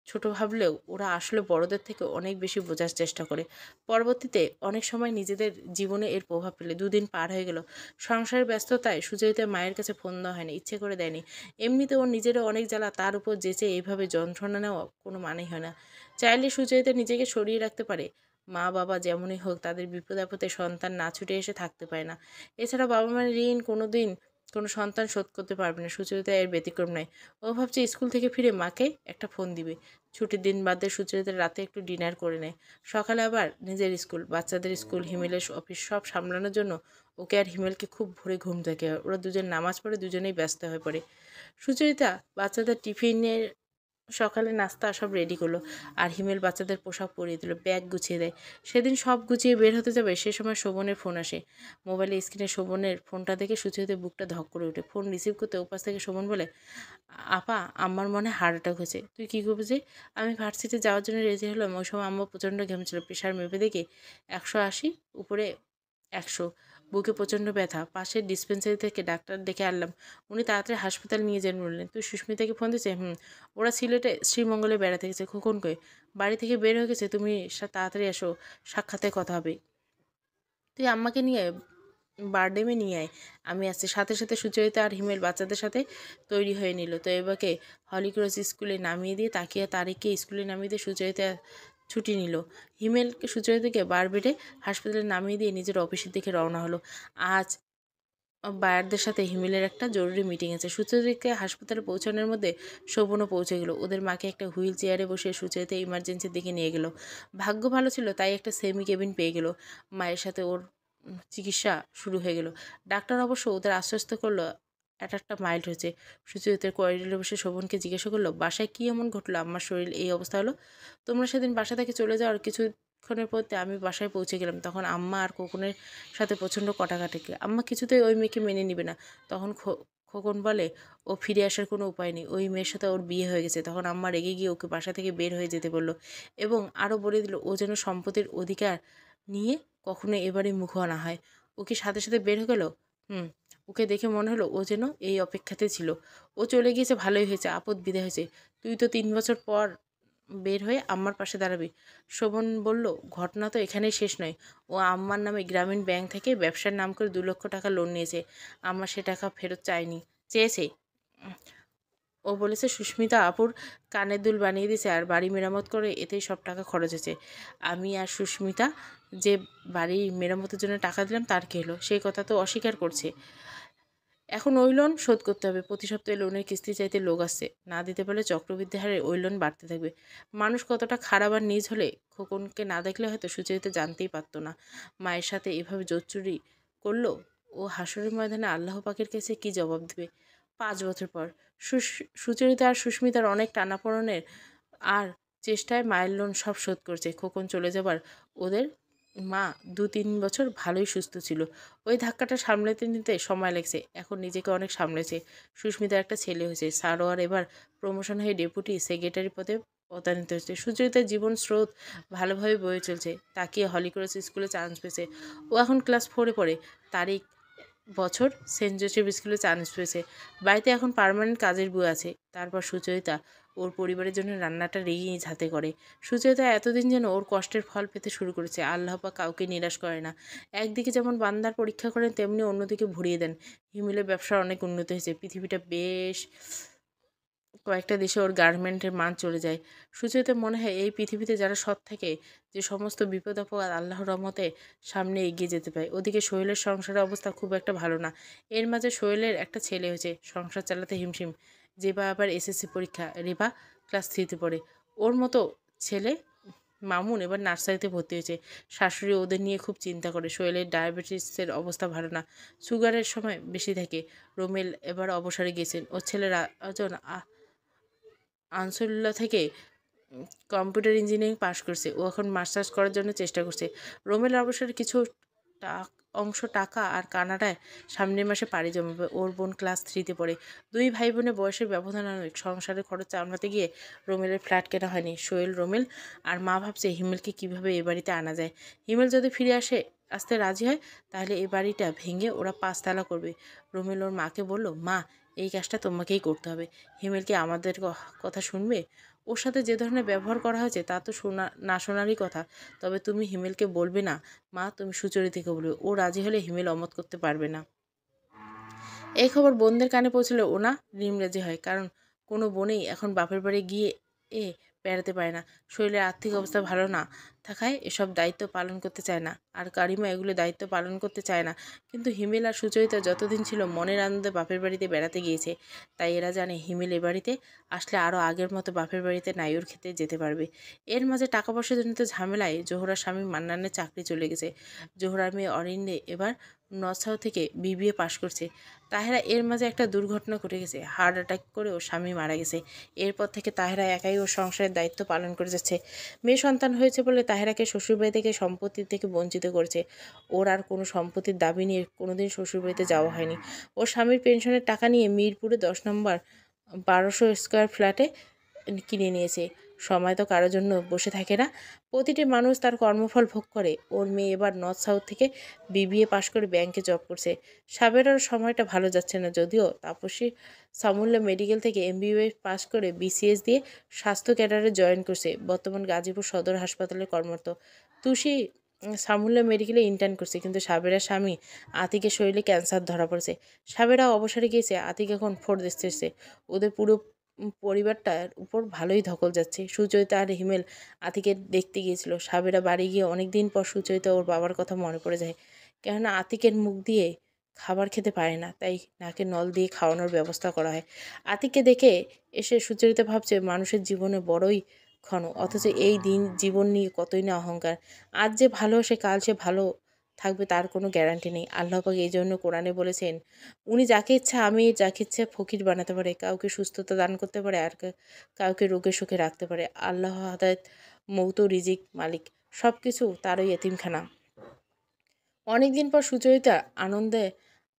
Speaker 1: ছোট ভাবলেও ওরা আসলে বড়দের থেকে অনেক বেশি বোঝার চেষ্টা করে। পরবর্তীতে অনেক সময় নিজেদের জীবনে এর প্রভাব ফেলে। দুদিন পার হয়ে গেল। সংসারের ব্যস্ততায় সুচরিতার মায়ের কাছে ফোন দেওয়া হয়নি, ইচ্ছে করে দেয়নি। এমনিতে ওর নিজেরও অনেক জ্বালা, তার উপর যেচে এইভাবে যন্ত্রণা নেওয়া কোনো মানেই হয় না। চাইলে সুচরিতা নিজেকে সরিয়ে রাখতে পারে। মা বাবা যেমনই হোক, তাদের বিপদ আপদে সন্তান না ছুটে এসে থাকতে পারে না। এছাড়া বাবা মায়ের ঋণ কোনোদিন কোনো সন্তান শোধ করতে পারবে না। সুচরিতা এর ব্যতিক্রম নয়। ও ভাবছে স্কুল থেকে ফিরে মাকে একটা ফোন দিবে। ছুটির দিন বাদে সুচরিতা রাতে একটু ডিনার করে নেয়। সকালে আবার নিজের স্কুল, বাচ্চাদের স্কুল, হিমেলের অফিস সব সামলানোর জন্য ওকে আর হিমেলকে খুব ভোরে ঘুম থেকে হয়। ওরা দুজন নামাজ পড়ে দুজনেই ব্যস্ত হয়ে পড়ে। সুচরিতা বাচ্চাদের টিফিনের সকালে নাস্তা সব রেডি করলো, আর হিমেল বাচ্চাদের পোশাক পরিয়ে দিল, ব্যাগ গুছিয়ে দেয়। সেদিন সব গুছিয়ে বের হতে যাবে, সে সময় শোভনের ফোন আসে। মোবাইলে স্ক্রিনে শোভনের ফোনটা দেখে সুচরিতার বুকটা ধক করে ওঠে। ফোন রিসিভ করতে ওপাশ থেকে শোভন বলে, আপা, আম্মার মনে হয় হার্ট অ্যাটাক হয়েছে। তুই কী করবি যে? আমি ভার্সিটি যাওয়ার জন্য রেডি হলাম, ওই সময় আম্মা প্রচণ্ড ঘেমেছিল। প্রেশার মেপে দেখি 180, উপরে 100। বুকে প্রচণ্ড ব্যথা। পাশের ডিসপেন্সারি থেকে ডাক্তার ডেকে আনলাম। উনি তাড়াতাড়ি হাসপাতাল নিয়ে যান বললেন। তুই সুস্মিতাকে ফোন দিয়েছে? হুম। ওরা সিলেটে শ্রীমঙ্গলে বেড়াতে গেছে। খোকন কই? বাড়ি থেকে বের হয়ে গেছে। তুমি তাড়াতাড়ি এসো, সাক্ষাতে কথা হবে। তুই আম্মাকে নিয়ে বারডেমে নিয়ে আয়, আমি আসছি। সাথে সাথে সুচরিতা আর হিমেল বাচ্চাদের সাথে তৈরি হয়ে নিল। তো এবারকে হলিক্রস স্কুলে নামিয়ে দিয়ে তাকিয়ে তারিখকে স্কুলে নামিয়ে দিয়ে সুচরিতা ছুটি নিল। হিমেলকে সুচরিতাকে বারবেডে হাসপাতালে নামিয়ে দিয়ে নিজের অফিসের দিকে রওনা হলো। আজ বায়ারদের সাথে হিমেলের একটা জরুরি মিটিং আছে। সুচরিতাকে হাসপাতালে পৌঁছানোর মধ্যে শোভনও পৌঁছে গেল। ওদের মাকে একটা হুইল চেয়ারে বসিয়ে সুচরিতা ইমার্জেন্সির দিকে নিয়ে গেল। ভাগ্য ভালো ছিল, তাই একটা সেমি কেবিন পেয়ে গেল। মায়ের সাথে ওর চিকিৎসা শুরু হয়ে গেল। ডাক্তার অবশ্য ওদের আশ্বস্ত করলো অ্যাটাকটা মাইল্ড হয়েছে। সুচরিতার করিডোরে বসে শোভনকে জিজ্ঞাসা করলো, বাসায় কী এমন ঘটলো আমার শরীর এই অবস্থা হলো? তোমরা সেদিন বাসা থেকে চলে যাওয়ার কিছুক্ষণের পরতে আমি বাসায় পৌঁছে গেলাম। তখন আম্মা আর খোকনের সাথে প্রচণ্ড কটাকাটি। আম্মা কিছুতেই ওই মেয়েকে মেনে নিবে না। তখন খোকন বলে, ও ফিরে আসার কোনো উপায় নেই, ওই মেয়ের সাথে ওর বিয়ে হয়ে গেছে। তখন আম্মা রেগে গিয়ে ওকে বাসা থেকে বের হয়ে যেতে বলল, এবং আরও বলে দিল ও যেন সম্পত্তির অধিকার নিয়ে কখনো এবারে মুখও না হয়। ও কি সাথে সাথে বের হয়ে গেল? হুম। ওকে দেখে মনে হলো ও যেন এই অপেক্ষাতে ছিল। ও চলে গিয়েছে, ভালোই হয়েছে, আপদ বিদায় হয়েছে। তুই তো 3 বছর পর বের হয়ে আম্মার পাশে দাঁড়াবি। শোভন বলল, ঘটনা তো এখানেই শেষ নয়। ও আম্মার নামে গ্রামীণ ব্যাংক থেকে ব্যবসার নাম করে 2 লক্ষ টাকা লোন নিয়েছে। আম্মা সে টাকা ফেরত চেয়েছে। ও বলেছে সুস্মিতা আপুর কানের দুল বানিয়ে দিয়েছে আর বাড়ি মেরামত করে, এতেই সব টাকা খরচ হয়েছে। আমি আর সুস্মিতা যে বাড়ি মেরামতের জন্য টাকা দিলাম তার কী হলো? সেই কথা তো অস্বীকার করছে। এখন ওই লোন শোধ করতে হবে। প্রতি সপ্তাহে লোনের কিস্তি চাইতে লোক আসছে। না দিতে পারলে চক্রবৃদ্ধি হারে ওই লোন বাড়তে থাকবে। মানুষ কতটা খারাপ আর নীচ হলে খোকনকে না দেখলে হয়তো সুচরিতা জানতেই পারতো না। মায়ের সাথে এভাবে জোচ্চুরি করলো। ও হাসরের ময়দানে আল্লাহ পাকের কাছে কী জবাব দেবে? 5 বছর পর সুচরিতা আর সুস্মিতার অনেক টানাপোড়েনের আর চেষ্টায় মায়ের লোন সব শোধ করছে। খোকন চলে যাবার ওদের মা 2-3 বছর ভালোই সুস্থ ছিল। ওই ধাক্কাটা সামলাতে নিতে সময় লেগেছে। এখন নিজেকে অনেক সামলেছে। সুস্মিতার একটা ছেলে হয়েছে। সারোয়ার এবার প্রমোশন হয়ে ডেপুটি সেক্রেটারি পদে পদান্বিত হয়েছে। সুচরিতার জীবন স্রোত ভালোভাবে বয়ে চলছে। তাকিয়ে হলিক্রস স্কুলে চান্স পেয়েছে। ও এখন ক্লাস 4-এ পড়ে। তারিখ বছর সেন্ট জোসেফ স্কুলে চান্স পেয়েছে। বাড়িতে এখন পার্মানেন্ট কাজের বউ আছে। তারপর সুচরিতা ওর পরিবারের জন্য রান্নাটা নিজ হাতে করে। সুচরিতা এতদিন যেন ওর কষ্টের ফল পেতে শুরু করেছে। আল্লাহ পাক কাউকে নিরাশ করে না। একদিকে যেমন বান্দার পরীক্ষা করেন, তেমনি অন্যদিকে ভরিয়ে দেন। হিমেলের ব্যবসার অনেক উন্নতি হয়েছে। পৃথিবীটা বেশ কয়েকটা দেশে ওর গার্মেন্টের মান চলে যায়। সুচরিতার মনে হয় এই পৃথিবীতে যারা সৎ থাকে, যে সমস্ত বিপদ আপদ আল্লাহর রহমতে সামনে এগিয়ে যেতে পারে। ওদিকে সোহেলের সংসারের অবস্থা খুব একটা ভালো না। এর মাঝে সোহেলের একটা ছেলে হয়েছে, সংসার চালাতে হিমশিম। যেবা আবার এসএসসি পরীক্ষা, রেবা ক্লাস 3-তে পড়ে। ওর মতো ছেলে মামুন এবার নার্সারিতে ভর্তি হয়েছে। শাশুড়ি ওদের নিয়ে খুব চিন্তা করে। সোহেলের ডায়াবেটিসের অবস্থা ভালো না, সুগারের সময় বেশি থাকে। রোমেল এবার অবসরে গেছেন। ওর ছেলেরা আনসারুল্লাহ থেকে কম্পিউটার ইঞ্জিনিয়ারিং পাশ করছে। ও এখন মাস্টার্স করার জন্য চেষ্টা করছে। রোমেল অবসরে কিছু অংশ টাকা আর কানাডায় সামনের মাসে পাড়ি জমাবে। ওর বোন ক্লাস 3-তে পড়ে। দুই ভাই বোনের বয়সের ব্যবধান অনেক। সংসারের খরচ সামলাতে গিয়ে রোমেলের ফ্ল্যাট কেনা হয়নি। সোহেল, রোমেল আর মা ভাবছে হিমেলকে কিভাবে এ বাড়িতে আনা যায়। হিমেল যদি ফিরে আসতে রাজি হয় তাহলে এই বাড়িটা ভেঙে ওরা 5 তলা করবে। রোমেল ওর মাকে বলল, মা, এই কাজটা তোমাকেই করতে হবে। হিমেল কি আমাদের কথা শুনবে? ওর সাথে যে ধরনের ব্যবহার করা হয়েছে তা তো না শোনারই কথা। তবে তুমি হিমেলকে বলবে না মা, তুমি সুচরিতাকে বলবে। ও রাজি হলে হিমেল অমত করতে পারবে না। এই খবর বোনদের কানে পৌঁছলে ওনা রিম রাজি হয়। কারণ কোনো বোনেই এখন বাপের বাড়ি গিয়ে বেড়াতে পারে না। শরীরের আর্থিক অবস্থা ভালো না থাকায় এসব দায়িত্ব পালন করতে চায় না। আর কারিমা এগুলো দায়িত্ব পালন করতে চায় না। কিন্তু হিমেল আর সুচরিতা যতদিন ছিল মনের আনন্দে বাপের বাড়িতে বেড়াতে গিয়েছে। তাই এরা জানে হিমেল এ বাড়িতে আসলে আরও আগের মতো বাপের বাড়িতে নাইর খেতে যেতে পারবে। এর মাঝে টাকা পয়সা জনিত ঝামেলায় জোহরার স্বামী মান্নানের চাকরি চলে গেছে। জোহরার মেয়ে অরিন্দে এবার নর্থ সাউথ থেকে BBA পাশ করছে। তাহেরা এর মাঝে একটা দুর্ঘটনা ঘটে গেছে। হার্ট অ্যাটাক করে ওর স্বামী মারা গেছে। এরপর থেকে তাহেরা একাই ওর সংসারের দায়িত্ব পালন করে যাচ্ছে। মেয়ে সন্তান হয়েছে বলে তাহেরাকে শ্বশুরবাড়ি থেকে সম্পত্তি থেকে বঞ্চিত করেছে। ওর আর কোনো সম্পত্তির দাবি নিয়ে কোনোদিন শ্বশুরবাড়িতে যাওয়া হয়নি। ওর স্বামীর পেনশনের টাকা নিয়ে মিরপুরে 10 নম্বর 1200 স্কোয়ার ফ্ল্যাটে কিনে নিয়েছে। সময় তো কারোর জন্য বসে থাকে না। প্রতিটি মানুষ তার কর্মফল ভোগ করে। ওর মেয়ে এবার নর্থ সাউথ থেকে BBA পাশ করে ব্যাংকে জব করছে। সাবেরার সময়টা ভালো যাচ্ছে না, যদিও তাপসী সামুল্য মেডিকেল থেকে MBBS পাশ করে BCS দিয়ে স্বাস্থ্য ক্যাডারে জয়েন করছে। বর্তমান গাজীপুর সদর হাসপাতালে কর্মরত। তুষি সামুল্য মেডিকেলে ইন্টার্ন করছে। কিন্তু সাবেরার স্বামী আতিকের শরীরে ক্যান্সার ধরা পড়েছে। সাবেরা অবসরে গিয়েছে। আতিক এখন 4th স্টেজে। ওদের পুরো পরিবারটার উপর ভালোই ধকল যাচ্ছে। সুচরিতা আর হিমেল আতিকে দেখতে গিয়েছিল। সাবেরা বাড়ি গিয়ে অনেক দিন পর সুচরিতা ওর বাবার কথা মনে পড়ে যায়। কেননা আতিকের মুখ দিয়ে খাবার খেতে পারে না, তাই নাকে নল দিয়ে খাওয়ানোর ব্যবস্থা করা হয়। আতিককে দেখে এসে সুচরিতা ভাবছে মানুষের জীবনে বড়ই ক্ষণ, অথচ এই জীবন নিয়ে কতই না অহংকার। আজ যে ভালো সে কাল সে ভালো থাকবে তার কোনো গ্যারান্টি নেই। আল্লাহ পাক এই জন্য কোরআনে বলেছেন, উনি যাকে ইচ্ছা যাকে ইচ্ছা ফকির বানাতে পারে, কাউকে সুস্থতা দান করতে পারে, আর কাউকে রোগে সুখে রাখতে পারে। আল্লাহ হাদায়ত, মৌত, রিজিক মালিক, সব কিছু তারই এতিমখানা। অনেকদিন পর সুচরিতা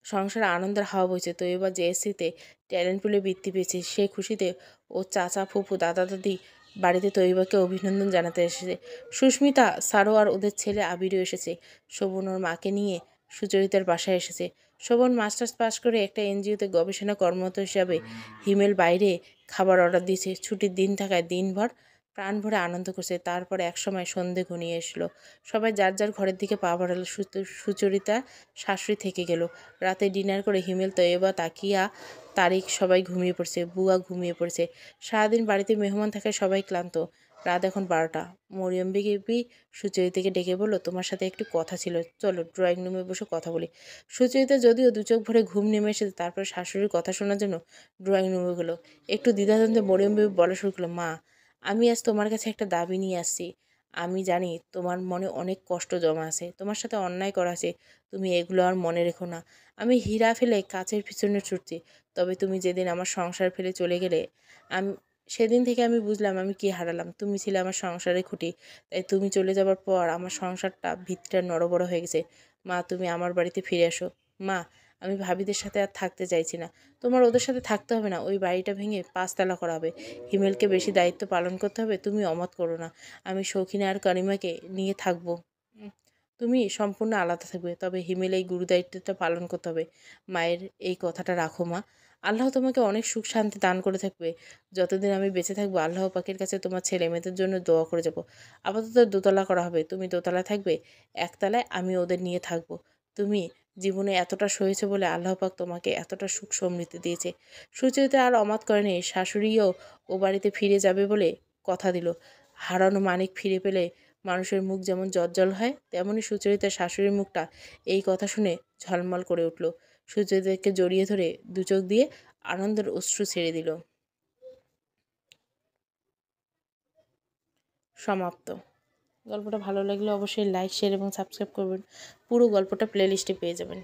Speaker 1: সংসারে আনন্দের হাওয়া বইছে। তো এবার JSC-তে ট্যালেন্ট পুলে বৃত্তি পেয়েছে। সেই খুশিতে ও চাচা, ফুফু, দাদা, দাদি বাড়িতে তৈবাকে অভিনন্দন জানাতে এসেছে। সুস্মিতা, সারোয়ার, ওদের ছেলে আবিরও এসেছে। শোভন ওর মাকে নিয়ে সুচরিতার বাসায় এসেছে। শোভন মাস্টার্স পাশ করে একটা NGO-তে গবেষণা কর্মরত হিসাবে। হিমেল বাইরে খাবার অর্ডার দিয়েছে। ছুটির দিন থাকায় দিনভর প্রাণ ভরে আনন্দ করছে। তারপরে একসময় সন্ধে ঘনিয়ে এসলো। সবাই যার যার ঘরের দিকে পা বাড়ালো। সুচরিতা শাশুড়ি থেকে গেল। রাতে ডিনার করে হিমেল, তৈবা, তাকিয়া, তারিক সবাই ঘুমিয়ে পড়ছে। বুয়া ঘুমিয়ে পড়ছে। সারাদিন বাড়িতে মেহমান থাকায় সবাই ক্লান্ত। রাত এখন 12টা। মরিয়ম বিবি সুচরিতাকে ডেকে বলল, তোমার সাথে একটু কথা ছিল, চলো ড্রয়িং রুমে বসে কথা বলি। সুচরিতা যদিও দু চোখ ভরে ঘুম নেমে এসেছে, তারপরে শাশুড়ির কথা শোনার জন্য ড্রয়িং রুমে গেল। একটু দ্বিধাদ্বন্দ্বে মরিয়ম বিবি বলা শুরু করলো, মা, আমি আজ তোমার কাছে একটা দাবি নিয়ে আসছি। আমি জানি তোমার মনে অনেক কষ্ট জমা আছে, তোমার সাথে অন্যায় করা আছে। তুমি এগুলো আর মনে রেখো না। আমি হীরা ফেলে কাচের পিছনে ছুটছি। তবে তুমি যেদিন আমার সংসার ফেলে চলে গেলে, আমি সেদিন থেকে আমি বুঝলাম আমি কি হারালাম। তুমি ছিলে আমার সংসারে খুঁটি। তাই তুমি চলে যাবার পর আমার সংসারটা ভিতটা নড়বড় হয়ে গেছে। মা, তুমি আমার বাড়িতে ফিরে আসো। মা, আমি ভাবিদের সাথে আর থাকতে চাইছি না। তোমার ওদের সাথে থাকতে হবে না। ওই বাড়িটা ভেঙে 5 তলা করা হবে। হিমেলকে বেশি দায়িত্ব পালন করতে হবে। তুমি অমত করো না। আমি শৌখিনা আর কারিমাকে নিয়ে থাকবো। তুমি সম্পূর্ণ আলাদা থাকবে। তবে হিমেল এই গুরুদায়িত্বটা পালন করতে হবে। মায়ের এই কথাটা রাখো মা। আল্লাহ তোমাকে অনেক সুখ শান্তি দান করে থাকবে। যতদিন আমি বেঁচে থাকবো আল্লাহ পাকের কাছে তোমার ছেলে মেয়েদের জন্য দোয়া করে যাব। আপাতত 2 তলা করা হবে। তুমি 2 তলায় থাকবে, 1 তলায় আমি ওদের নিয়ে থাকবো। তুমি জীবনে এতটা সয়েছে বলে আল্লাহ পাক তোমাকে এতটা সুখ সমৃদ্ধি দিয়েছে। সুচরিতা আর অমাত করেনি। শাশুড়িও ও বাড়িতে ফিরে যাবে বলে কথা দিল। হারানো মানিক ফিরে পেলে মানুষের মুখ যেমন জ্বলজ্বল হয়, তেমনি সুচরিতার শাশুড়ির মুখটা এই কথা শুনে ঝলমল করে উঠল। সুচরিতাকে জড়িয়ে ধরে 2 চোখ দিয়ে আনন্দের অশ্রু ছেড়ে দিল। সমাপ্ত। গল্পটা ভালো লাগলে অবশ্যই লাইক, শেয়ার এবং সাবস্ক্রাইব করবেন। পুরো গল্পটা প্লেলিস্টে পেয়ে যাবেন।